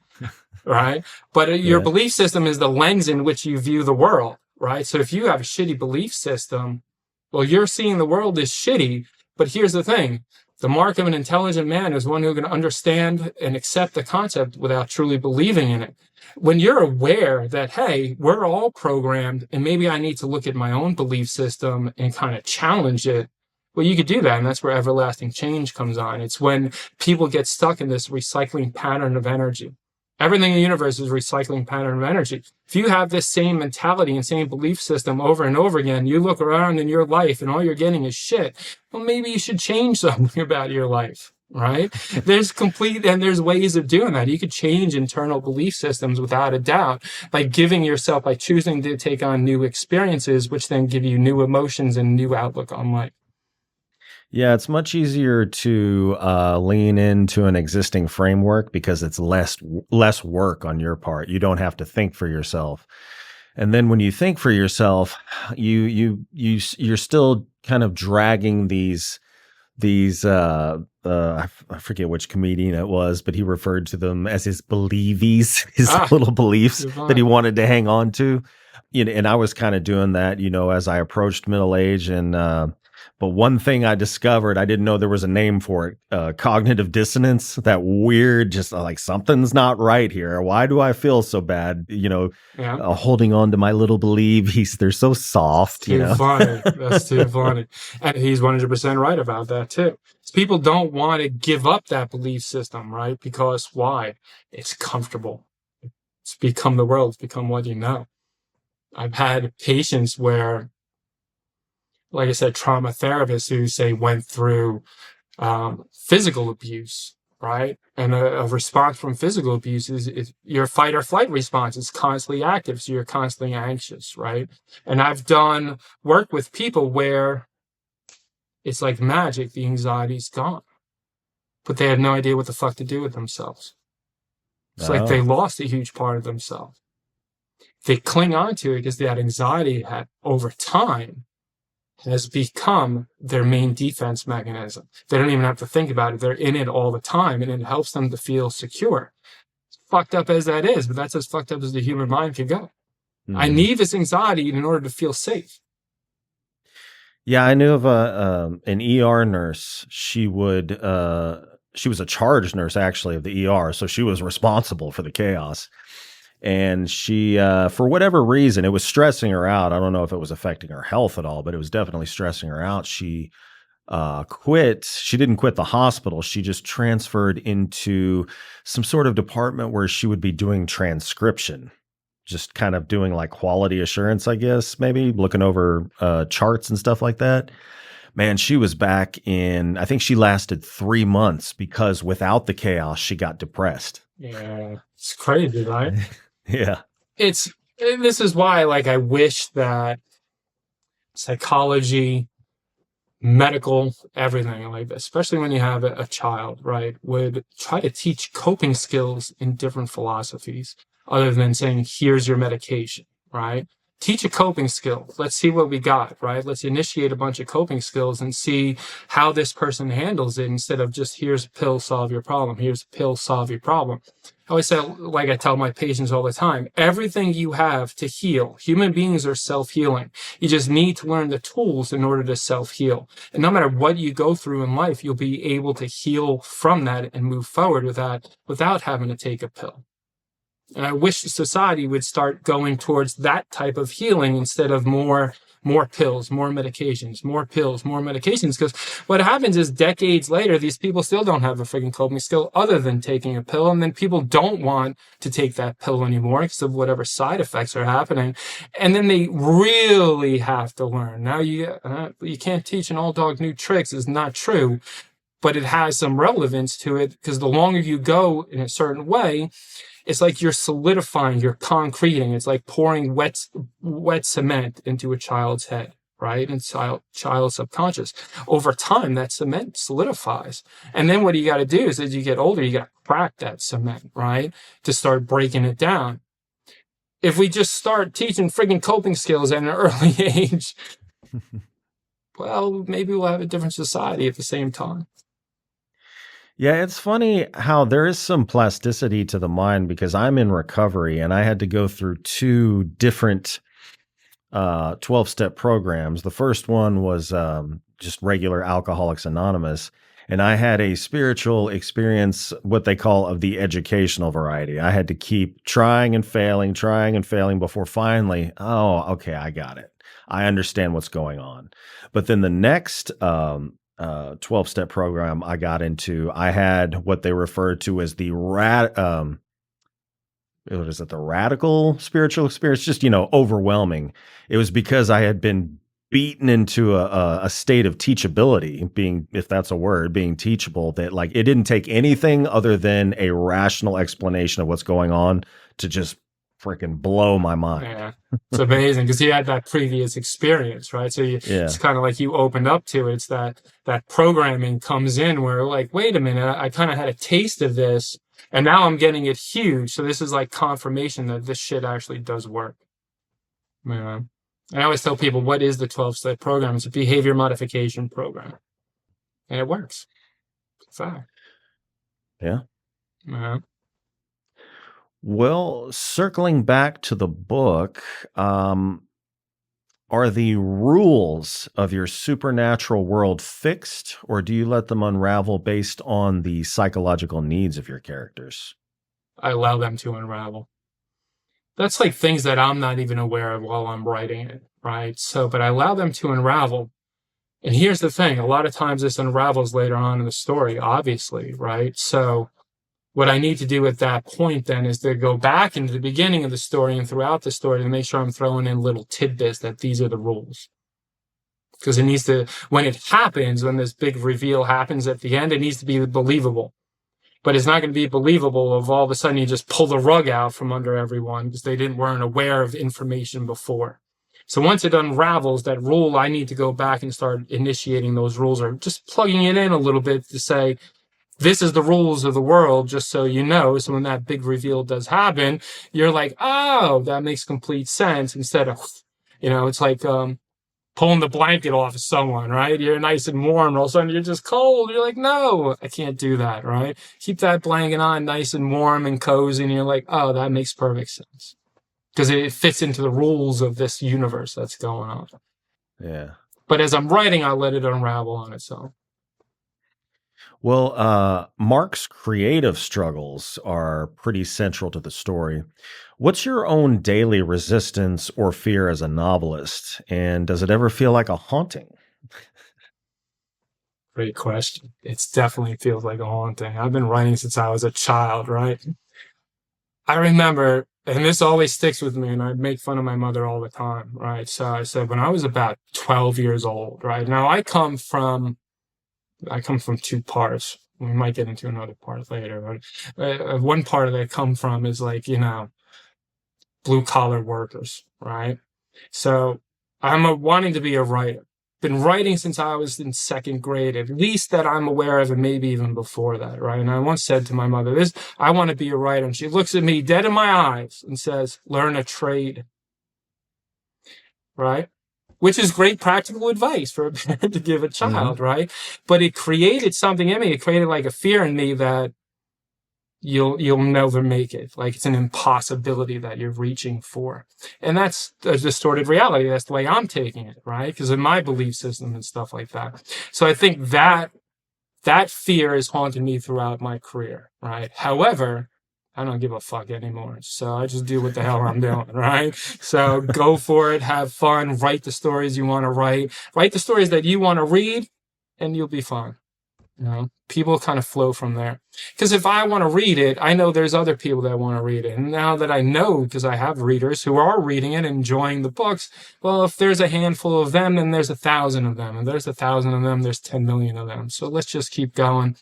right? But your belief system is the lens in which you view the world, right? So if you have a shitty belief system, well, you're seeing the world as shitty. But here's the thing. The mark of an intelligent man is one who can understand and accept the concept without truly believing in it. When you're aware that, hey, we're all programmed, and maybe I need to look at my own belief system and kind of challenge it, well, you could do that, and that's where everlasting change comes on. It's when people get stuck in this recycling pattern of energy. Everything in the universe is a recycling pattern of energy. If you have this same mentality and same belief system over and over again, you look around in your life and all you're getting is shit. Well, maybe you should change something about your life, right? There's ways of doing that. You could change internal belief systems without a doubt by choosing to take on new experiences, which then give you new emotions and new outlook on life. Yeah, it's much easier to lean into an existing framework because it's less work on your part. You don't have to think for yourself. And then when you think for yourself, you're still kind of dragging these I forget which comedian it was, but he referred to them as his believies, his little beliefs that he wanted to hang on to. And I was kind of doing that, as I approached middle age. And but one thing I discovered, I didn't know there was a name for it, cognitive dissonance, that weird, just like something's not right here. Why do I feel so bad? Holding on to my little believies. They're so soft. Too funny. That's too funny. And he's 100% right about that too. People don't want to give up that belief system, right? Because why? It's comfortable. It's become the world. It's become what you know. I've had patients where, like I said, trauma therapists who say went through physical abuse, right? And a response from physical abuse is your fight or flight response is constantly active. So you're constantly anxious, right? And I've done work with people where it's like magic. The anxiety's gone, but they have no idea what the fuck to do with themselves. It's like they lost a huge part of themselves. They cling on to it because that anxiety over time has become their main defense mechanism. They don't even have to think about it. They're in it all the time, and it helps them to feel secure. As fucked up as that is, but that's as fucked up as the human mind can go. I need this anxiety in order to feel safe. Yeah, I knew of an ER nurse. She was a charge nurse, actually, of the ER, so she was responsible for the chaos. And she, for whatever reason, it was stressing her out. I don't know if it was affecting her health at all, but it was definitely stressing her out. She quit. She didn't quit the hospital. She just transferred into some sort of department where she would be doing transcription, just kind of doing like quality assurance, I guess, maybe looking over charts and stuff like that. Man, she was back I think she lasted 3 months because without the chaos, she got depressed. Yeah, it's crazy, right? Yeah. This is why, I wish that psychology, medical, everything, especially when you have a child, right, would try to teach coping skills in different philosophies other than saying, here's your medication, right? Teach a coping skill. Let's see what we got, right? Let's initiate a bunch of coping skills and see how this person handles it instead of just, here's a pill, solve your problem. Here's a pill, solve your problem. I always say, like I tell my patients all the time, everything you have to heal, human beings are self-healing. You just need to learn the tools in order to self-heal. And no matter what you go through in life, you'll be able to heal from that and move forward without having to take a pill. And I wish society would start going towards that type of healing instead of more more pills, more medications, more pills, more medications. Because what happens is decades later, these people still don't have a freaking coping skill other than taking a pill. And then people don't want to take that pill anymore because of whatever side effects are happening. And then they really have to learn. Now you can't teach an old dog new tricks is not true, but it has some relevance to it because the longer you go in a certain way, it's like you're solidifying, you're concreting. It's like pouring wet cement into a child's head, right? And child's subconscious. Over time, that cement solidifies. And then what you got to do is as you get older, you got to crack that cement, right? To start breaking it down. If we just start teaching friggin' coping skills at an early age, well, maybe we'll have a different society at the same time. Yeah, it's funny how there is some plasticity to the mind because I'm in recovery and I had to go through two different 12-step programs. The first one was just regular Alcoholics Anonymous. And I had a spiritual experience, what they call of the educational variety. I had to keep trying and failing before finally, oh, okay, I got it. I understand what's going on. But then the next 12-step program I got into, I had what they referred to as the the radical spiritual experience, just, overwhelming. It was because I had been beaten into a state of teachability, being, if that's a word, being teachable, that like it didn't take anything other than a rational explanation of what's going on to just freaking blow my mind. Yeah, it's amazing because you had that previous experience, right? So it's kind of like you opened up to it. It's that programming comes in where like, wait a minute, I kind of had a taste of this and now I'm getting it huge. So this is like confirmation that this shit actually does work. Yeah. I always tell people, what is the 12-step program? It's a behavior modification program. And it works. It's a fact. Yeah. Yeah. Well, circling back to the book, are the rules of your supernatural world fixed, or do you let them unravel based on the psychological needs of your characters? I allow them to unravel. That's like things that I'm not even aware of while I'm writing it, right? So, but I allow them to unravel. And here's the thing. A lot of times this unravels later on in the story, obviously, right? So what I need to do at that point then is to go back into the beginning of the story and throughout the story to make sure I'm throwing in little tidbits that these are the rules. Because it needs to, when it happens, when this big reveal happens at the end, it needs to be believable. But it's not going to be believable if all of a sudden you just pull the rug out from under everyone because they weren't aware of information before. So once it unravels that rule, I need to go back and start initiating those rules or just plugging it in a little bit to say, this is the rules of the world, just so you know. So when that big reveal does happen, you're like, oh, that makes complete sense. Instead of, it's like pulling the blanket off of someone, right? You're nice and warm, and all of a sudden you're just cold. You're like, no, I can't do that, right? Keep that blanket on nice and warm and cozy, and you're like, oh, that makes perfect sense. Because it fits into the rules of this universe that's going on. Yeah. But as I'm writing, I let it unravel on its own. Well, Mark's creative struggles are pretty central to the story. What's your own daily resistance or fear as a novelist? And does it ever feel like a haunting? Great question. It definitely feels like a haunting. I've been writing since I was a child, right? I remember, and this always sticks with me, and I make fun of my mother all the time, right? So I said, when I was about 12 years old, right? Now I come from two parts. We might get into another part later, but one part that I come from is like, blue collar workers, right? So I'm wanting to be a writer. Been writing since I was in second grade, at least that I'm aware of, and maybe even before that, right? And I once said to my mother, I want to be a writer. And she looks at me dead in my eyes and says, learn a trade, right? Which is great practical advice for a parent to give a child, right? But it created something in me. It created like a fear in me that you'll never make it. Like it's an impossibility that you're reaching for. And that's a distorted reality. That's the way I'm taking it, right? Because of my belief system and stuff like that. So I think that fear has haunted me throughout my career, right? However, I don't give a fuck anymore. So I just do what the hell I'm doing, right? So go for it, have fun, write the stories you want to write the stories that you want to read, and you'll be fine. You know, people kind of flow from there. Because if I want to read it, I know there's other people that want to read it. And now that I know, because I have readers who are reading it and enjoying the books, well, if there's a handful of them, then there's 1,000 of them. And there's 1,000 of them, there's 10 million of them. So let's just keep going.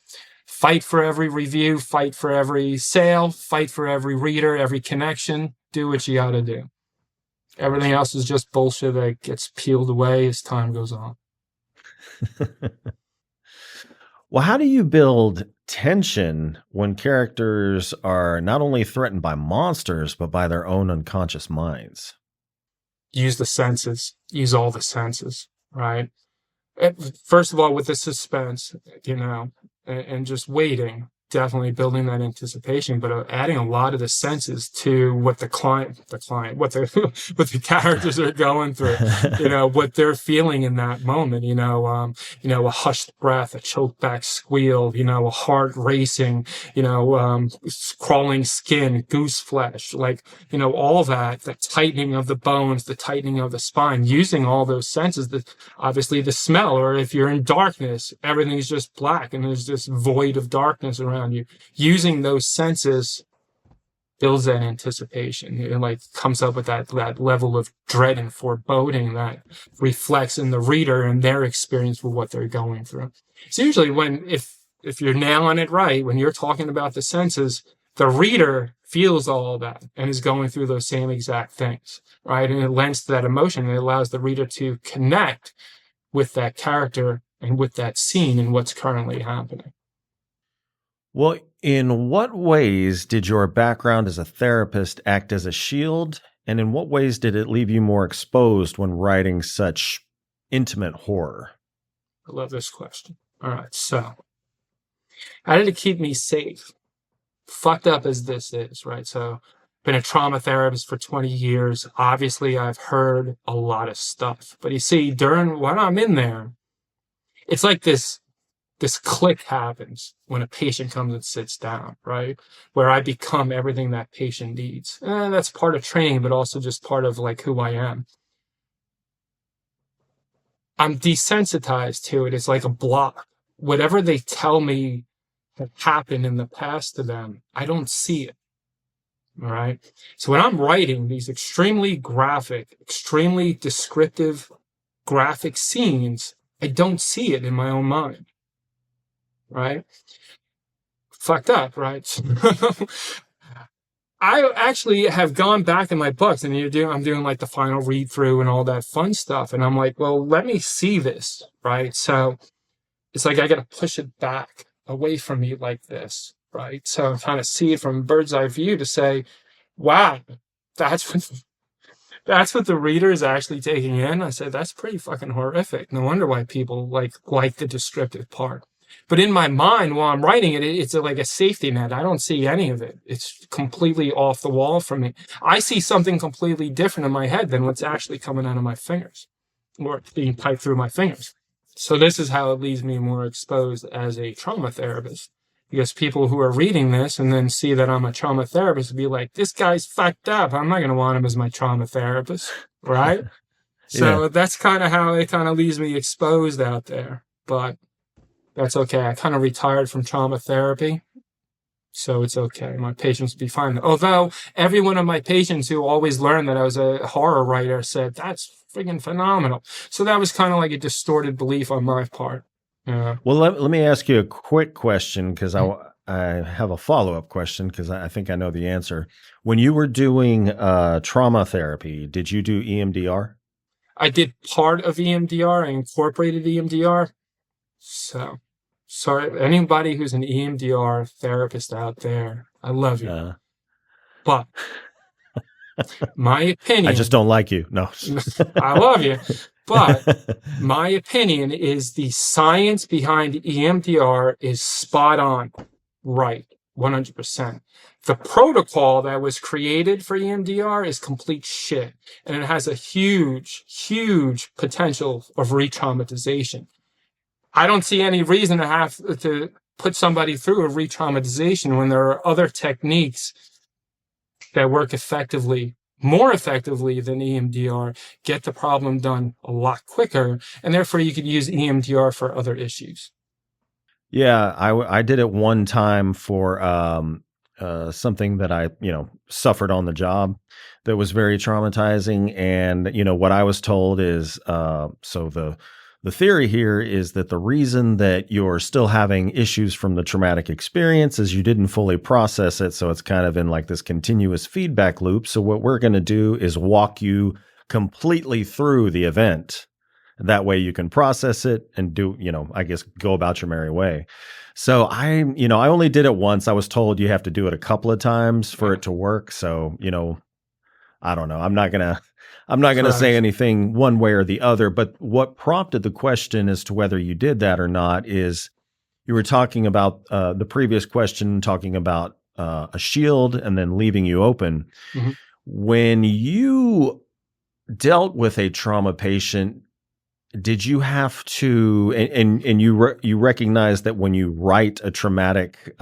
Fight for every review, fight for every sale, fight for every reader, every connection. Do what you got to do. Everything else is just bullshit that gets peeled away as time goes on. Well, how do you build tension when characters are not only threatened by monsters, but by their own unconscious minds? Use the senses. Use all the senses, right? First of all, with the suspense, and just waiting, definitely building that anticipation, but adding a lot of the senses to what the characters are going through, what they're feeling in that moment, a hushed breath, a choked back squeal, a heart racing, crawling skin, goose flesh, all that, the tightening of the bones, the tightening of the spine, using all those senses, obviously the smell, or if you're in darkness, everything's just black and there's this void of darkness around you. Using those senses builds that anticipation. It comes up with that level of dread and foreboding that reflects in the reader and their experience with what they're going through. So usually if you're nailing it right, when you're talking about the senses, the reader feels all of that and is going through those same exact things, right? And it lends to that emotion. It allows the reader to connect with that character and with that scene and what's currently happening. Well, in what ways did your background as a therapist act as a shield, and in what ways did it leave you more exposed when writing such intimate horror? I love this question. All right, so how did it keep me safe? Fucked up as this is, right? So been a trauma therapist for 20 years. Obviously, I've heard a lot of stuff. But you see, when I'm in there, it's like this click happens when a patient comes and sits down, right? Where I become everything that patient needs. That's part of training, but also just part of who I am. I'm desensitized to it. It's like a block. Whatever they tell me had happened in the past to them, I don't see it. All right. So when I'm writing these extremely graphic, extremely descriptive graphic scenes, I don't see it in my own mind. Right? Fucked up, right? I actually have gone back in my books and I'm doing the final read through and all that fun stuff. And I'm like, well, let me see this, right? So it's like I got to push it back away from me like this, right? So I'm trying to see it from a bird's eye view to say, wow, that's what the reader is actually taking in. I said, that's pretty fucking horrific. No wonder why people like the descriptive part. But in my mind, while I'm writing it, it's like a safety net. I don't see any of it. It's completely off the wall from me. I see something completely different in my head than what's actually coming out of my fingers or being typed through my fingers. So this is how it leaves me more exposed as a trauma therapist. Because people who are reading this and then see that I'm a trauma therapist will be like, this guy's fucked up. I'm not going to want him as my trauma therapist, right? So that's kind of how it kind of leaves me exposed out there. But that's okay. I kind of retired from trauma therapy, so it's okay. My patients will be fine. Although every one of my patients who always learned that I was a horror writer said, that's friggin' phenomenal. So that was kind of like a distorted belief on my part. Yeah. Well, let me ask you a quick question because I have a follow-up question because I think I know the answer. When you were doing trauma therapy, did you do EMDR? I did part of EMDR. I incorporated EMDR. So, sorry, anybody who's an EMDR therapist out there, I love you. But my opinion... I just don't like you. No. I love you. But my opinion is the science behind EMDR is spot on, right, 100%. The protocol that was created for EMDR is complete shit, and it has a huge, huge potential of re-traumatization. I don't see any reason to have to put somebody through a re-traumatization when there are other techniques that work effectively, more effectively than EMDR, get the problem done a lot quicker, and therefore you could use EMDR for other issues. Yeah, I did it one time for something that I, suffered on the job that was very traumatizing. And, what I was told is, so the theory here is that the reason that you're still having issues from the traumatic experience is you didn't fully process it. So it's kind of in like this continuous feedback loop. So what we're going to do is walk you completely through the event. That way you can process it and do, I guess, go about your merry way. So I only did it once. I was told you have to do it a couple of times for it to work. So, I don't know. I'm not gonna say anything one way or the other, but what prompted the question as to whether you did that or not is you were talking about the previous question, talking about a shield and then leaving you open. Mm-hmm. When you dealt with a trauma patient, did you have to, and you recognize that when you write a traumatic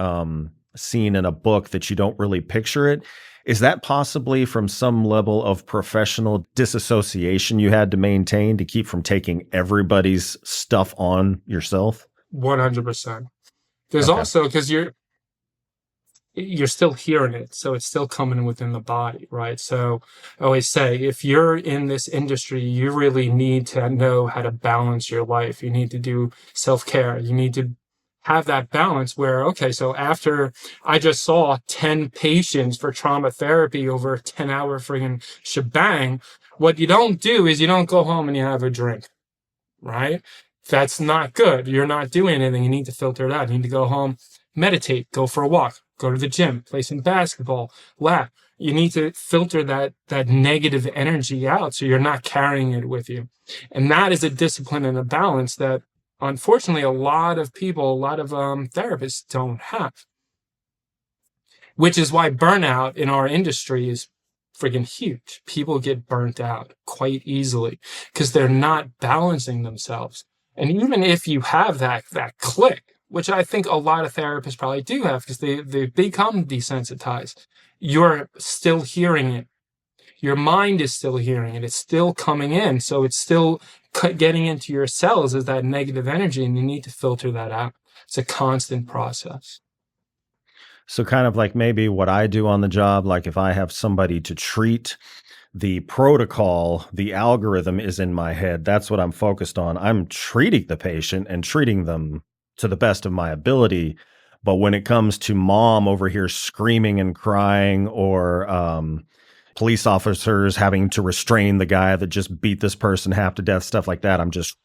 scene in a book that you don't really picture it, is that possibly from some level of professional disassociation you had to maintain to keep from taking everybody's stuff on yourself? 100%. There's also, because you're still hearing it, so it's still coming within the body, right? So I always say, if you're in this industry, you really need to know how to balance your life. You need to do self-care. You need to have that balance where, okay, so after I just saw 10 patients for trauma therapy over a 10-hour friggin' shebang, what you don't do is you don't go home and you have a drink, right? That's not good. You're not doing anything. You need to filter it out. You need to go home, meditate, go for a walk, go to the gym, play some basketball, laugh. You need to filter that negative energy out so you're not carrying it with you. And that is a discipline and a balance that, unfortunately, a lot of therapists don't have. Which is why burnout in our industry is freaking huge. People get burnt out quite easily because they're not balancing themselves. And even if you have that click, which I think a lot of therapists probably do have because they become desensitized, you're still hearing it. Your mind is still hearing it. It's still coming in. So it's still getting into your cells as that negative energy, and you need to filter that out. It's a constant process. So kind of like maybe what I do on the job, like if I have somebody to treat, the protocol, the algorithm is in my head. That's what I'm focused on. I'm treating the patient and treating them to the best of my ability. But when it comes to mom over here screaming and crying, or police officers having to restrain the guy that just beat this person half to death, stuff like that, I'm just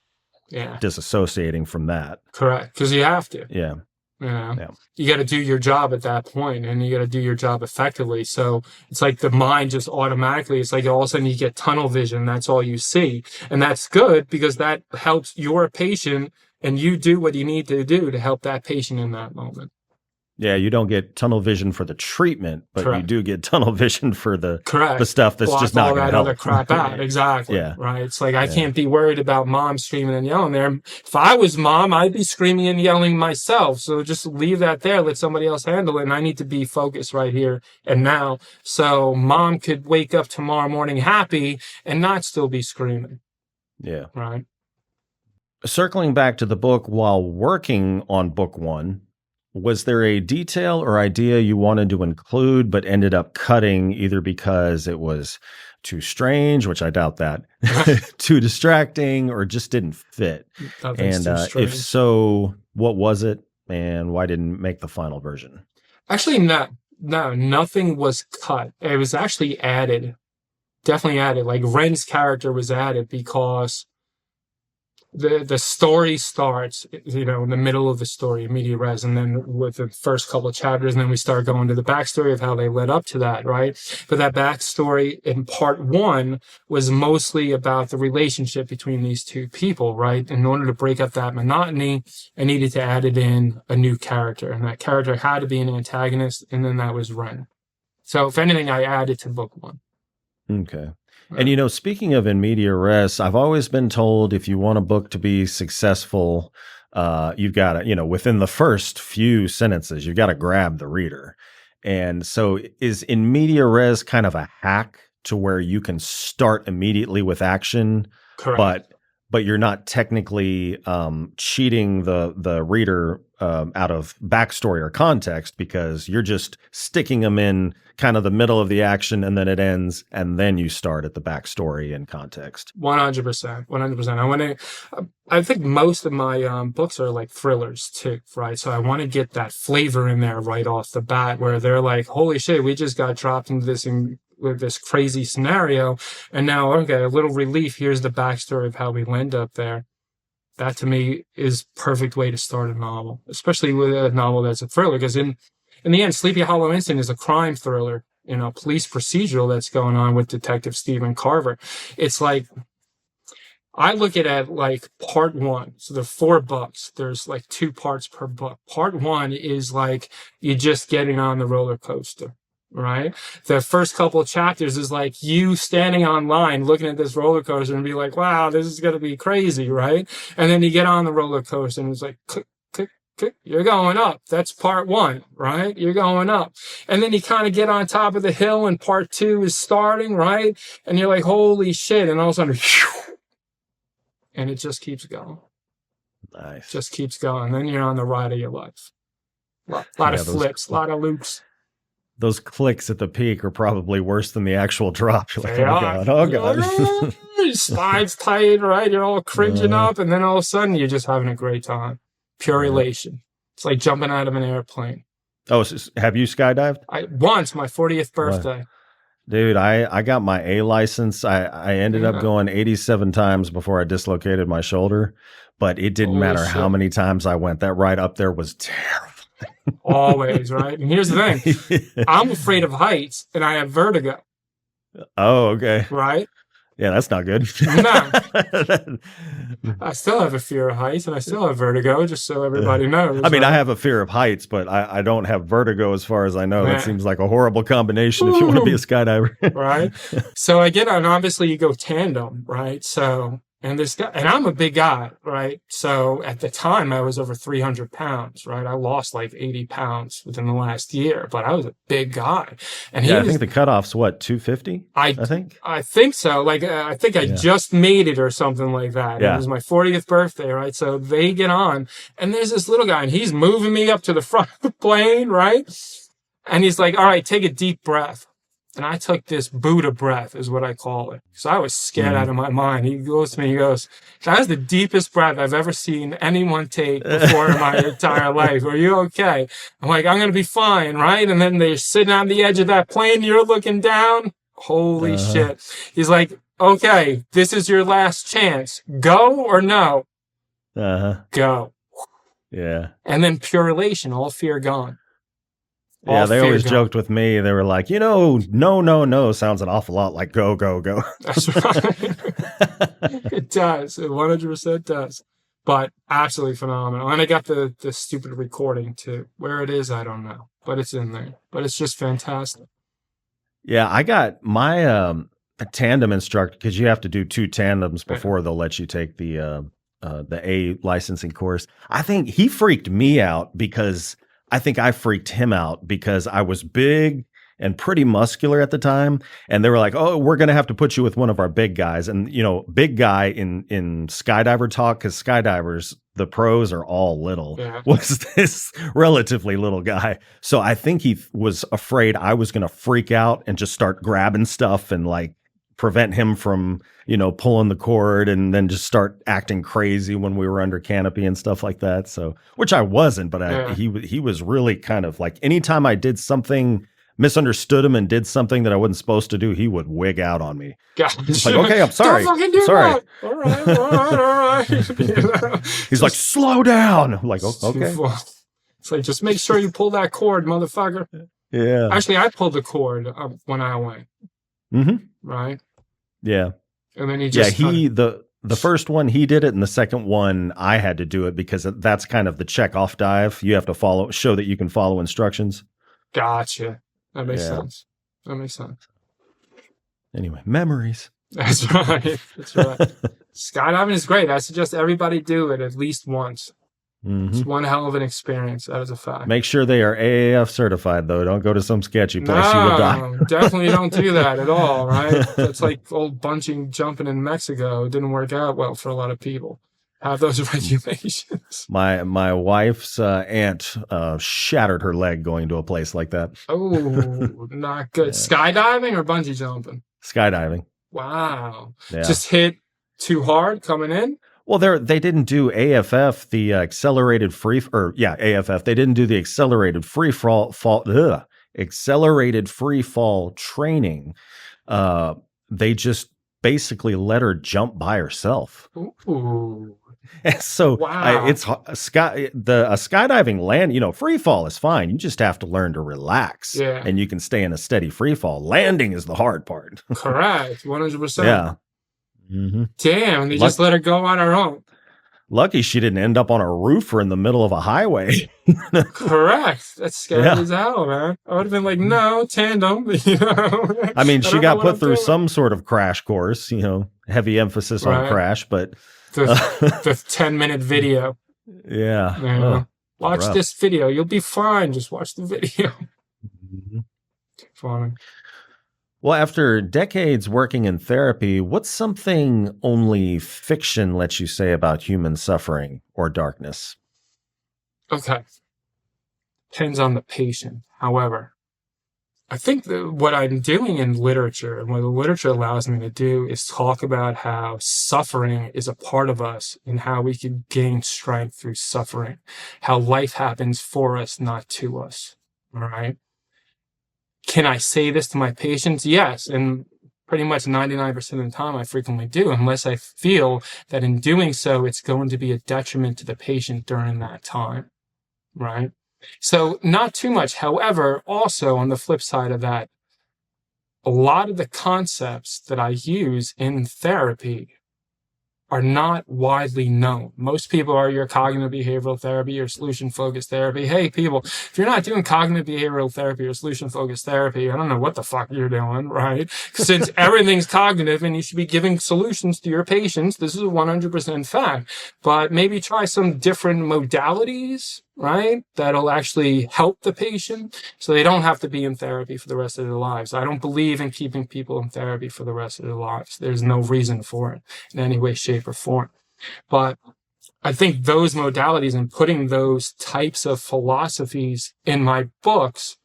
disassociating from that. Correct. Because you have to. Yeah. You got to do your job at that point, and you got to do your job effectively. So it's like the mind just automatically, it's like all of a sudden you get tunnel vision. That's all you see. And that's good because that helps your patient, and you do what you need to do to help that patient in that moment. Yeah, you don't get tunnel vision for the treatment, but you do get tunnel vision for the stuff that's just not going to help. All that other crap out. Exactly. Yeah. Right. It's like I can't be worried about mom screaming and yelling there. If I was mom, I'd be screaming and yelling myself. So just leave that there. Let somebody else handle it. And I need to be focused right here and now. So mom could wake up tomorrow morning happy and not still be screaming. Yeah. Right. Circling back to the book, while working on book one, was there a detail or idea you wanted to include but ended up cutting either because it was too strange, which I doubt that, too distracting, or just didn't fit? And if so, what was it and why didn't it make the final version? Actually, no, nothing was cut. It was actually added, definitely added. Like Ren's character was added because the story starts, in the middle of the story, media res, and then with the first couple of chapters, and then we start going to the backstory of how they led up to that, right? But that backstory in part one was mostly about the relationship between these two people, right? In order to break up that monotony, I needed to add it in a new character, and that character had to be an antagonist, and then that was Ren. So if anything, I added to book one. Okay. And, speaking of in media res, I've always been told if you want a book to be successful, you've got to, within the first few sentences, you've got to grab the reader. And so is in media res kind of a hack to where you can start immediately with action, Correct. but you're not technically cheating the reader out of backstory or context, because you're just sticking them in kind of the middle of the action, and then it ends, and then you start at the backstory and context. 100%. 100%. I think most of my books are like thrillers too, right? So I want to get that flavor in there right off the bat, where they're like, holy shit, we just got dropped into with this crazy scenario, and now, okay, a little relief. Here's the backstory of how we end up there. That to me is perfect way to start a novel, especially with a novel that's a thriller, because in the end, Sleepy Hollow Instant is a crime thriller, police procedural that's going on with Detective Stephen Carver. It's like, I look at it like part one. So there are 4 books. There's like 2 parts per book. Part one is like you just getting on the roller coaster, right? The first couple of chapters is like you standing online looking at this roller coaster and be like, wow, this is going to be crazy, right? And then you get on the roller coaster and it's like, click, click, click, you're going up. That's part one, right? You're going up. And then you kind of get on top of the hill and part 2 is starting, right? And you're like, holy shit. And all of a sudden, and it just keeps going. Nice. Just keeps going. Then you're on the ride of your life. A lot of flips, a lot of loops. Those clicks at the peak are probably worse than the actual drop. You're like, oh God. Your spine's tight, right? You're all cringing up, and then all of a sudden you're just having a great time. Pure elation. It's like jumping out of an airplane. Oh, so have you skydived? Once, my 40th birthday. What? Dude, I got my A license. I ended up going 87 times before I dislocated my shoulder, but it didn't matter how many times I went. That ride up there was terrible. Always, right? And here's the thing. I'm afraid of heights, and I have vertigo. Oh, okay. Right? Yeah, that's not good. No. I still have a fear of heights, and I still have vertigo, just so everybody knows. I mean, I have a fear of heights, but I don't have vertigo as far as I know. That seems like a horrible combination if you want to be a skydiver. Right? So I get on, obviously you go tandem, right? So, and this guy, and I'm a big guy, right? So at the time I was over 300 pounds, right? I lost like 80 pounds within the last year, but I was a big guy. And I think the cutoff's what, 250? I think so. Like, I think I just made it or something like that. Yeah. It was my 40th birthday, right? So they get on, and there's this little guy, and he's moving me up to the front of the plane, right? And he's like, all right, take a deep breath. And I took this Buddha breath, is what I call it. So I was scared out of my mind. He goes to me, he goes, that was the deepest breath I've ever seen anyone take before in my entire life. Are you okay? I'm like, I'm going to be fine, right? And then they're sitting on the edge of that plane. You're looking down. Holy shit. He's like, okay, this is your last chance. Go or no? Go. Yeah. And then pure elation, all fear gone. Yeah, they always joked with me. They were like, no sounds an awful lot like go, go, go. That's right. It does. It 100% does. But absolutely phenomenal. And I got the stupid recording too. Where it is, I don't know. But it's in there. But it's just fantastic. Yeah, I got my tandem instructor, because you have to do 2 tandems before they'll let you take the A licensing course. I think he freaked me out because I think I freaked him out because I was big and pretty muscular at the time. And they were like, oh, we're going to have to put you with one of our big guys. And, big guy in skydiver talk, because skydivers, the pros are all little, was this relatively little guy. So I think he was afraid I was going to freak out and just start grabbing stuff and like prevent him from, pulling the cord, and then just start acting crazy when we were under canopy and stuff like that. So, which I wasn't, but he was really kind of like, anytime I did something, misunderstood him and did something that I wasn't supposed to do, he would wig out on me. Like, okay, I'm sorry. Don't fucking do sorry. That. All right. He's like, slow down. I'm like, oh, okay. It's like, just make sure you pull that cord, motherfucker. Yeah. Actually, I pulled the cord when I went. Mm-hmm. Right? Yeah. And then he just... The first one, he did it, and the second one, I had to do it because that's kind of the check-off dive. You have to show that you can follow instructions. Gotcha. That makes sense. Anyway, memories. That's right. Skydiving is great. I suggest everybody do it at least once. It's one hell of an experience. That is a fact. Make sure they are AAF certified, though. Don't go to some sketchy place. You will die. Definitely don't do that at all, right? That's like old bungee jumping in Mexico. It didn't work out well for a lot of people. Have those regulations. My wife's aunt shattered her leg going to a place like that. Oh, not good. Yeah. Skydiving or bungee jumping? Skydiving. Wow. Yeah. Just hit too hard coming in? Well, they didn't do AFF, the accelerated free, AFF. They didn't do the accelerated free fall training. They just basically let her jump by herself. Ooh. So wow. A skydiving land, free fall is fine. You just have to learn to relax, and you can stay in a steady free fall. Landing is the hard part. Correct, 100%. Yeah. Mm-hmm. Damn, they just let her go on her own. Lucky she didn't end up on a roof or in the middle of a highway. Correct. That's scary as hell, man. I would have been like, no, tandem. I mean, she got put through some sort of crash course, heavy emphasis on crash, but the 10-minute video. Yeah. Watch this video. You'll be fine. Just watch the video. Mm-hmm. Funny. Well, after decades working in therapy, what's something only fiction lets you say about human suffering or darkness? Okay. Depends on the patient. However, I think that what I'm doing in literature and what the literature allows me to do is talk about how suffering is a part of us and how we can gain strength through suffering, how life happens for us, not to us. All right. Can I say this to my patients? Yes. And pretty much 99% of the time I frequently do, unless I feel that in doing so, it's going to be a detriment to the patient during that time. Right. So not too much. However, also on the flip side of that, a lot of the concepts that I use in therapy are not widely known. Most people are your cognitive behavioral therapy, your solution-focused therapy. Hey, people, if you're not doing cognitive behavioral therapy or solution-focused therapy, I don't know what the fuck you're doing, right? Since everything's cognitive and you should be giving solutions to your patients, this is a 100% fact. But maybe try some different modalities, right? That'll actually help the patient so they don't have to be in therapy for the rest of their lives. I don't believe in keeping people in therapy for the rest of their lives. There's no reason for it in any way, shape, or form. But I think those modalities and putting those types of philosophies in my books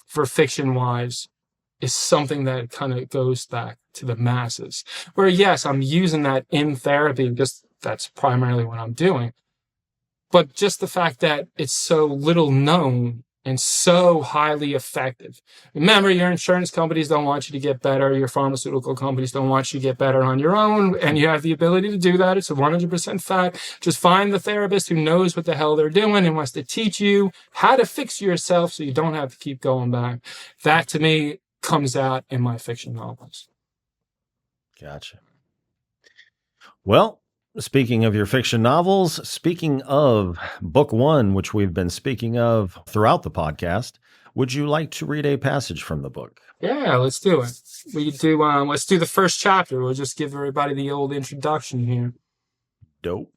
for fiction-wise is something that kind of goes back to the masses. Where, yes, I'm using that in therapy because that's primarily what I'm doing. But just the fact that it's so little known and so highly effective. Remember, your insurance companies don't want you to get better. Your pharmaceutical companies don't want you to get better on your own. And you have the ability to do that. It's a 100% fact. Just find the therapist who knows what the hell they're doing and wants to teach you how to fix yourself so you don't have to keep going back. That, to me, comes out in my fiction novels. Gotcha. Well, speaking of your fiction novels, speaking of book one, which we've been speaking of throughout the podcast, would you like to read a passage from the book? Yeah, let's do it. Let's do the first chapter. We'll just give everybody the old introduction here. Dope.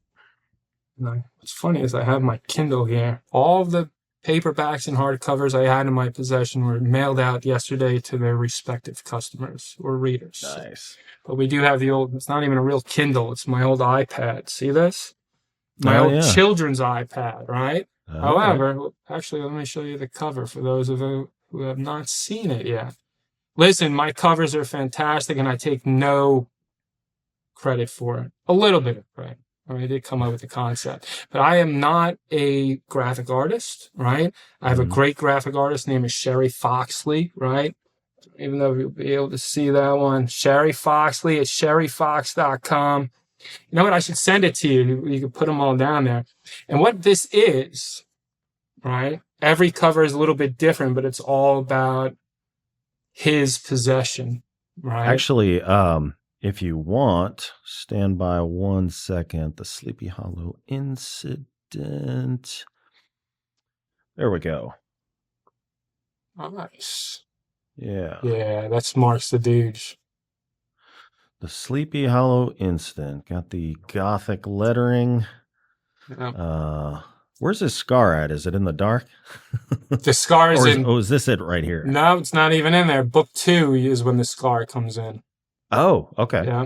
No, what's funny is I have my Kindle here. All of the paperbacks and hardcovers I had in my possession were mailed out yesterday to their respective customers or readers. Nice. But we do have it's not even a real Kindle. It's my old iPad. See this? My old children's iPad, right? Okay. However, actually, let me show you the cover for those of you who have not seen it yet. Listen, my covers are fantastic, and I take no credit for it. A little bit of credit. I did come up with the concept. But I am not a graphic artist, right? I have a great graphic artist named is Sherry Foxley, right? Even though you'll be able to see that one. Sherry Foxley at sherryfox.com. You know what? I should send it to you. You can put them all down there. And what this is, right? Every cover is a little bit different, but it's all about his possession, right? Actually, if you want, stand by 1 second. The Sleepy Hollow incident. There we go. Nice. Yeah. Yeah, that's Mark's the dude. The Sleepy Hollow incident. Got the gothic lettering. Yeah. Where's his scar at? Is it in the dark? The scar is is this it right here? No, it's not even in there. Book 2 is when the scar comes in. Oh, okay. Yeah.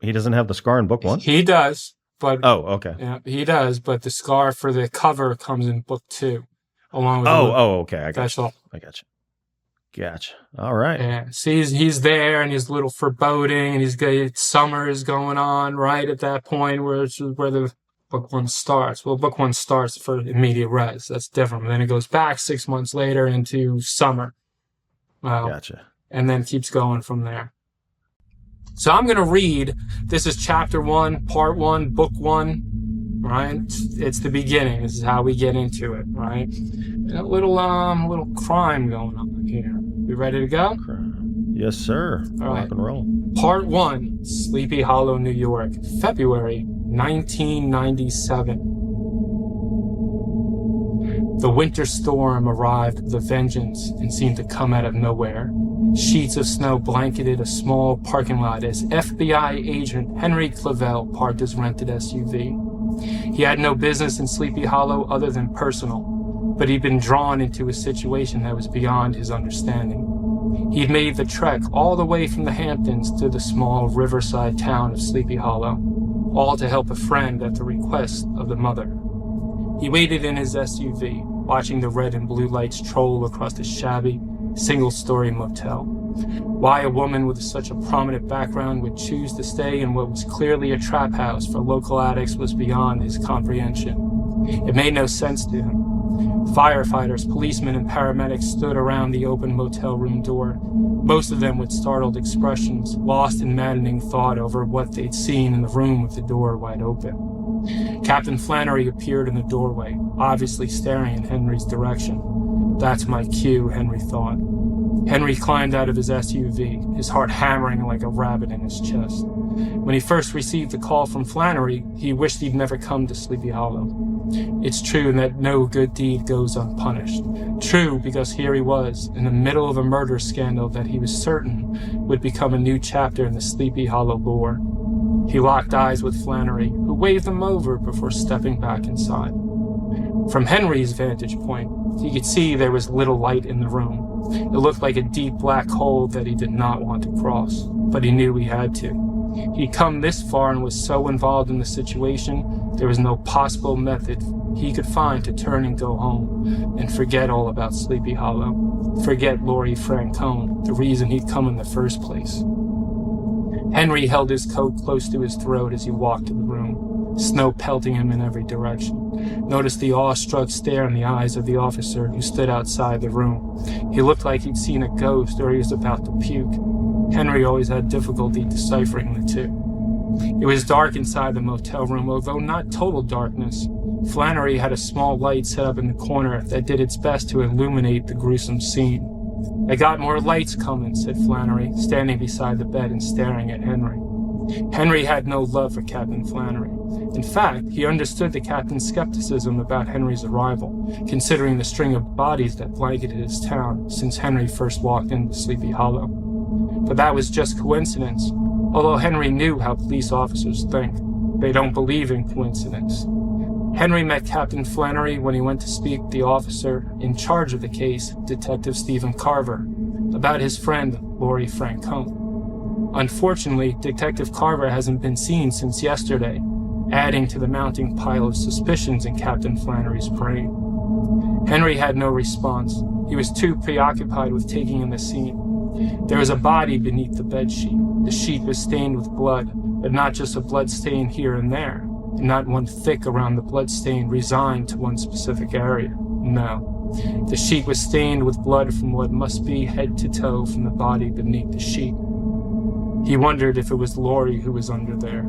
He doesn't have the scar in book 1? He does, but... Oh, okay. Yeah, he does, but the scar for the cover comes in book 2. Along with okay. I got That's you. all. I got you. Gotcha. All right. Yeah. See, he's there, and he's a little foreboding, and summer is going on right at that point where the book 1 starts. Well, book 1 starts for immediate res. That's different. And then it goes back 6 months later into summer. Gotcha. And then keeps going from there. So I'm going to read. This is chapter 1, part 1, book 1. Right? It's the beginning. This is how we get into it. Right? And a little crime going on here. We ready to go? Yes, sir. All right. Rock and roll. Part 1, Sleepy Hollow, New York, February 1997. The winter storm arrived with a vengeance and seemed to come out of nowhere. Sheets of snow blanketed a small parking lot as FBI agent Henry Clavell parked his rented SUV. He had no business in Sleepy Hollow other than personal, but he'd been drawn into a situation that was beyond his understanding. He'd made the trek all the way from the Hamptons to the small riverside town of Sleepy Hollow, all to help a friend at the request of the mother. He waited in his SUV, watching the red and blue lights troll across the shabby, single-story motel. Why a woman with such a prominent background would choose to stay in what was clearly a trap house for local addicts was beyond his comprehension. It made no sense to him. Firefighters, policemen, and paramedics stood around the open motel room door, most of them with startled expressions, lost in maddening thought over what they'd seen in the room with the door wide open. Captain Flannery appeared in the doorway, obviously staring in Henry's direction. That's my cue, Henry thought. Henry climbed out of his SUV, his heart hammering like a rabbit in his chest. When he first received the call from Flannery, he wished he'd never come to Sleepy Hollow. It's true that no good deed goes unpunished. True because here he was, in the middle of a murder scandal that he was certain would become a new chapter in the Sleepy Hollow lore. He locked eyes with Flannery, who waved him over before stepping back inside. From Henry's vantage point, he could see there was little light in the room. It looked like a deep black hole that he did not want to cross, but he knew he had to. He'd come this far and was so involved in the situation, there was no possible method he could find to turn and go home and forget all about Sleepy Hollow. Forget Laurie Francone, the reason he'd come in the first place. Henry held his coat close to his throat as he walked to the room, snow pelting him in every direction. Noticed the awestruck stare in the eyes of the officer who stood outside the room. He looked like he'd seen a ghost or he was about to puke. Henry always had difficulty deciphering the two. It was dark inside the motel room, although not total darkness. Flannery had a small light set up in the corner that did its best to illuminate the gruesome scene. "I got more lights coming," said Flannery, standing beside the bed and staring at Henry. Henry had no love for Captain Flannery. In fact, he understood the captain's skepticism about Henry's arrival, considering the string of bodies that blanketed his town since Henry first walked into Sleepy Hollow. But that was just coincidence, although Henry knew how police officers think. They don't believe in coincidence. Henry met Captain Flannery when he went to speak to the officer in charge of the case, Detective Stephen Carver, about his friend, Laurie Francone. Unfortunately, Detective Carver hasn't been seen since yesterday, adding to the mounting pile of suspicions in Captain Flannery's brain. Henry had no response. He was too preoccupied with taking in the scene. There was a body beneath the bedsheet. The sheet was stained with blood, but not just a blood stain here and there, and not one thick around the blood stain resigned to one specific area. No. The sheet was stained with blood from what must be head to toe from the body beneath the sheet. He wondered if it was Laurie who was under there.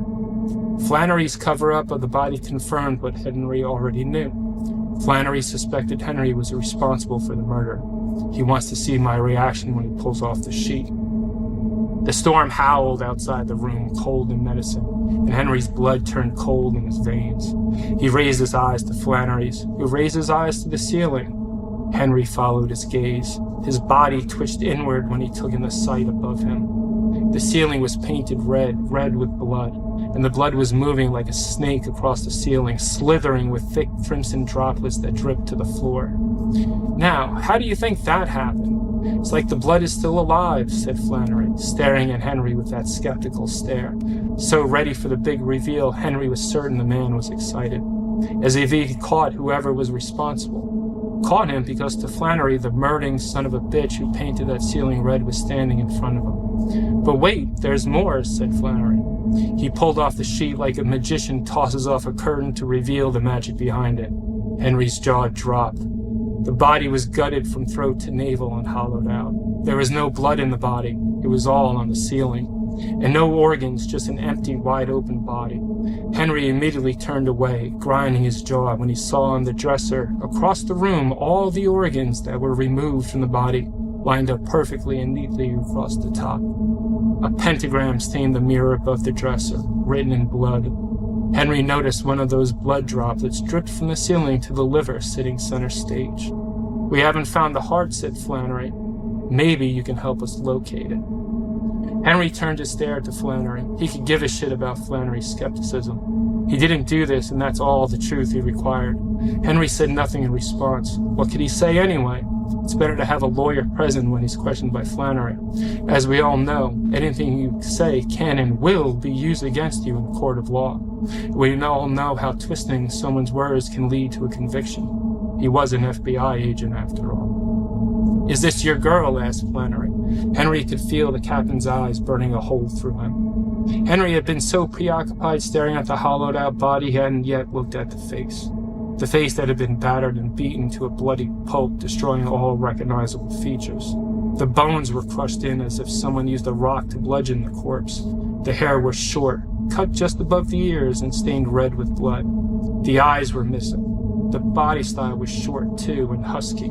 Flannery's cover-up of the body confirmed what Henry already knew. Flannery suspected Henry was responsible for the murder. He wants to see my reaction when he pulls off the sheet. The storm howled outside the room, cold and menacing, and Henry's blood turned cold in his veins. He raised his eyes to Flannery's, who raised his eyes to the ceiling. Henry followed his gaze. His body twitched inward when he took in the sight above him. The ceiling was painted red with blood, and the blood was moving like a snake across the ceiling, slithering with thick crimson droplets that dripped to the floor. Now, how do you think that happened? It's like the blood is still alive, said Flannery, staring at Henry with that skeptical stare. So ready for the big reveal, Henry was certain the man was excited, as if he had caught whoever was responsible. Caught him because to Flannery, the murdering son of a bitch who painted that ceiling red was standing in front of him. But wait, there's more, said Flannery. He pulled off the sheet like a magician tosses off a curtain to reveal the magic behind it. Henry's jaw dropped. The body was gutted from throat to navel and hollowed out. There was no blood in the body. It was all on the ceiling. And no organs, just an empty, wide-open body. Henry immediately turned away, grinding his jaw when he saw on the dresser, across the room, all the organs that were removed from the body, lined up perfectly and neatly across the top. A pentagram stained the mirror above the dresser, written in blood. Henry noticed one of those blood droplets dripped from the ceiling to the liver sitting center stage. We haven't found the heart, said Flannery. Maybe you can help us locate it. Henry turned to stare to Flannery. He could give a shit about Flannery's skepticism. He didn't do this, and that's all the truth he required. Henry said nothing in response. What could he say anyway? It's better to have a lawyer present when he's questioned by Flannery. As we all know, anything you say can and will be used against you in a court of law. We all know how twisting someone's words can lead to a conviction. He was an FBI agent after all. Is this your girl? Asked Flannery. Henry could feel the captain's eyes burning a hole through him. Henry had been so preoccupied staring at the hollowed-out body he hadn't yet looked at the face. The face that had been battered and beaten to a bloody pulp, destroying all recognizable features. The bones were crushed in as if someone used a rock to bludgeon the corpse. The hair was short, cut just above the ears and stained red with blood. The eyes were missing. The body style was short, too, and husky.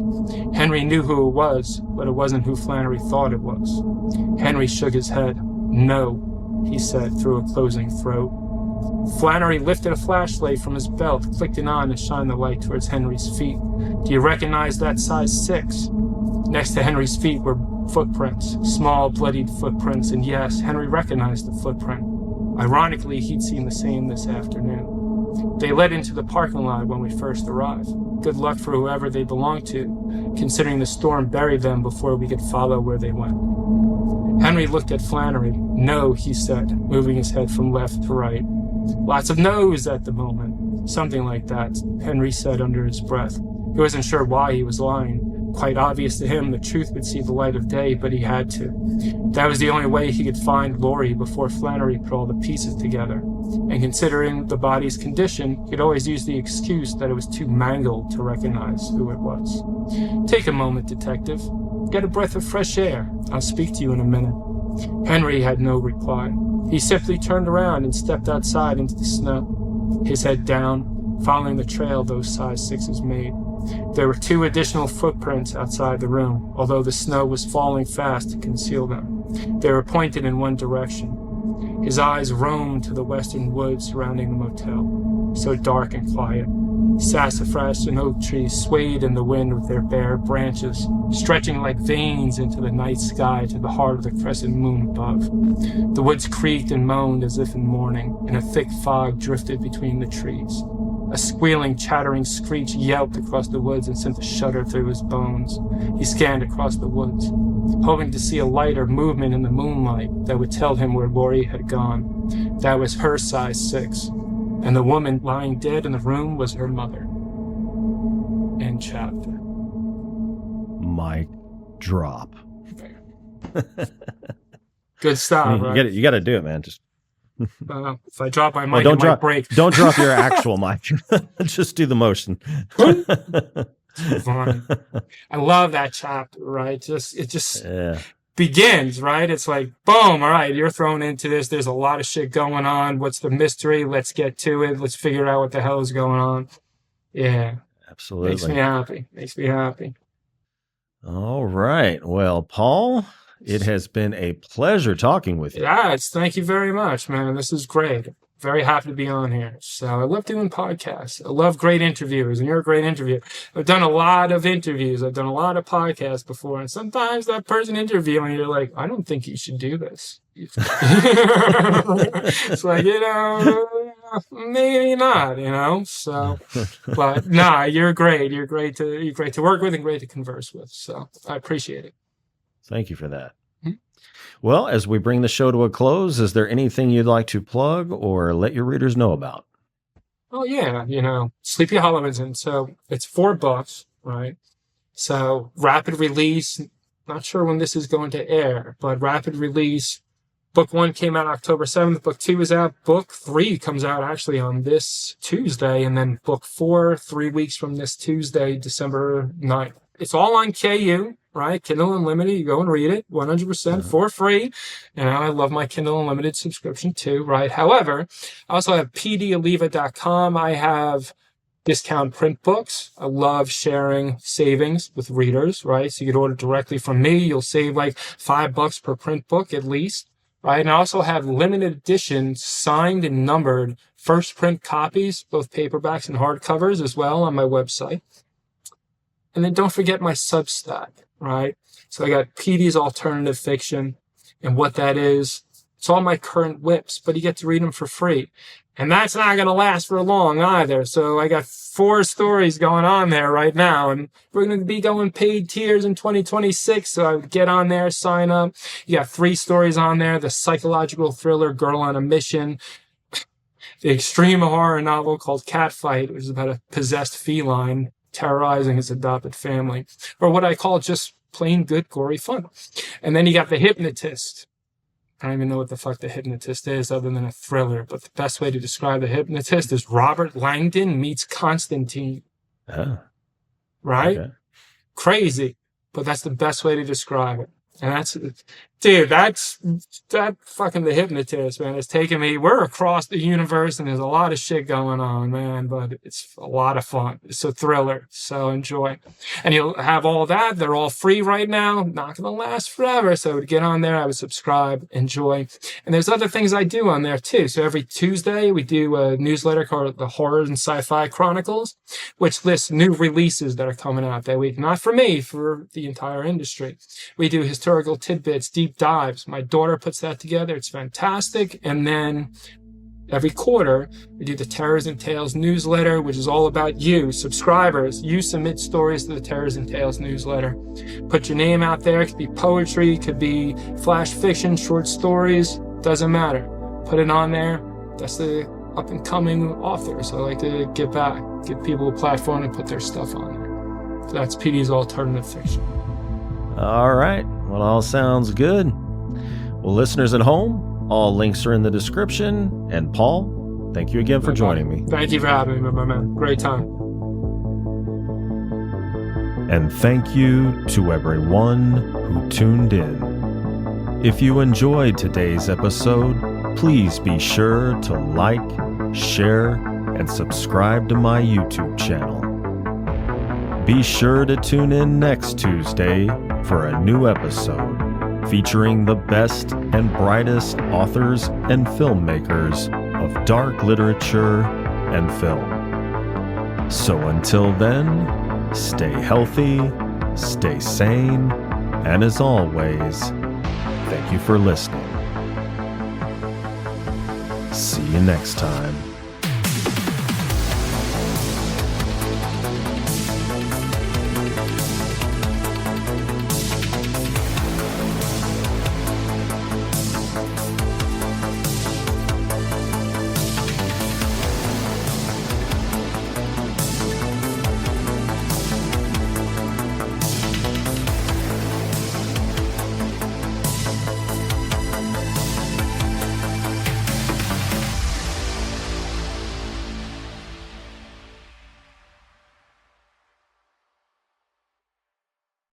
Henry knew who it was, but it wasn't who Flannery thought it was. Henry shook his head. No, he said through a closing throat. Flannery lifted a flashlight from his belt, clicked it on, and shined the light towards Henry's feet. Do you recognize that size 6? Next to Henry's feet were footprints, small, bloodied footprints, and yes, Henry recognized the footprint. Ironically, he'd seen the same this afternoon. They led into the parking lot when we first arrived. Good luck for whoever they belonged to, considering the storm buried them before we could follow where they went. Henry looked at Flannery. No, he said, moving his head from left to right. Lots of no's at the moment. Something like that, Henry said under his breath. He wasn't sure why he was lying. Quite obvious to him the truth would see the light of day, but he had to. That was the only way he could find Laurie before Flannery put all the pieces together. And considering the body's condition, he'd always use the excuse that it was too mangled to recognize who it was. Take a moment, detective. Get a breath of fresh air. I'll speak to you in a minute. Henry had no reply. He simply turned around and stepped outside into the snow, his head down, following the trail those size 6s made. There were 2 additional footprints outside the room, although the snow was falling fast to conceal them. They were pointed in one direction. His eyes roamed to the western woods surrounding the motel, so dark and quiet. Sassafras and oak trees swayed in the wind with their bare branches, stretching like veins into the night sky to the heart of the crescent moon above. The woods creaked and moaned as if in mourning, and a thick fog drifted between the trees. A squealing, chattering screech yelped across the woods and sent a shudder through his bones. He scanned across the woods, hoping to see a light or movement in the moonlight that would tell him where Laurie had gone. That was her size 6, and the woman lying dead in the room was her mother. End chapter. Mic drop. Good stuff, right? You got to do it, man. Just if I drop my mic, it might break. Don't drop your actual mic. Just do the motion. Fine. I love that chapter, right? It just begins, right? It's like, boom, all right, you're thrown into this. There's a lot of shit going on. What's the mystery? Let's get to it. Let's figure out what the hell is going on. Yeah. Absolutely. Makes me happy. All right. Well, Paul, It has been a pleasure talking with you. Yes, thank you very much, man. This is great. Very happy to be on here. So I love doing podcasts. I love great interviewers, and you're a great interviewer. I've done a lot of interviews. I've done a lot of podcasts before, and sometimes that person interviewing, you're like, I don't think you should do this. It's like, maybe not, So, but nah, you're great. You're great to work with and great to converse with. So I appreciate it. Thank you for that. Well, as we bring the show to a close, is there anything you'd like to plug or let your readers know about? Oh, yeah, Sleepy Hollow Isn't. So it's 4 books, right? So rapid release, not sure when this is going to air, but rapid release. Book 1 came out October 7th. Book 2 is out. Book 3 comes out actually on this Tuesday. And then book 4, 3 weeks from this Tuesday, December 9th. It's all on KU. Right? Kindle Unlimited, you go and read it 100% for free. And I love my Kindle Unlimited subscription too, right? However, I also have PDAlleva.com. I have discount print books. I love sharing savings with readers, right? So you can order directly from me. You'll save like $5 per print book at least, right? And I also have limited edition signed and numbered first print copies, both paperbacks and hardcovers as well on my website. And then don't forget my Substack. Right? So I got PD's alternative fiction, and what that is, it's all my current whips, but you get to read them for free. And that's not going to last for long either. So I got 4 stories going on there right now, and we're going to be going paid tiers in 2026. So I would get on there, sign up. You got 3 stories on there: the psychological thriller Girl on a Mission, the extreme horror novel called Catfight, which is about a possessed feline terrorizing his adopted family, or what I call just plain good gory fun. And then you got The Hypnotist. I don't even know what the fuck The Hypnotist is other than a thriller, but the best way to describe The Hypnotist is Robert Langdon meets Constantine. Right? Okay. Crazy, but that's the best way to describe it. And that's fucking The Hypnotist, man. It's taken me, we're across the universe and there's a lot of shit going on, man, but it's a lot of fun. It's a thriller, so enjoy. And you'll have all that. They're all free right now. Not going to last forever. So I would get on there, I would subscribe, enjoy. And there's other things I do on there too. So every Tuesday we do a newsletter called the Horror and Sci-Fi Chronicles, which lists new releases that are coming out that week. Not for me, for the entire industry. We do historical tidbits, deep dives. My daughter puts that together. It's fantastic. And then every quarter, we do the Terrors and Tales newsletter, which is all about you, subscribers. You submit stories to the Terrors and Tales newsletter. Put your name out there. It could be poetry, it could be flash fiction, short stories. Doesn't matter. Put it on there. That's the up-and-coming author. So I like to give back, give people a platform to put their stuff on there. So that's PD's alternative fiction. All right. Well, all sounds good. Well, listeners at home, all links are in the description. And Paul, thank you again for joining me. Thank you for having me, my man. Great time. And thank you to everyone who tuned in. If you enjoyed today's episode, please be sure to like, share, and subscribe to my YouTube channel. Be sure to tune in next Tuesday for a new episode featuring the best and brightest authors and filmmakers of dark literature and film. So until then, stay healthy, stay sane, and as always, thank you for listening. See you next time.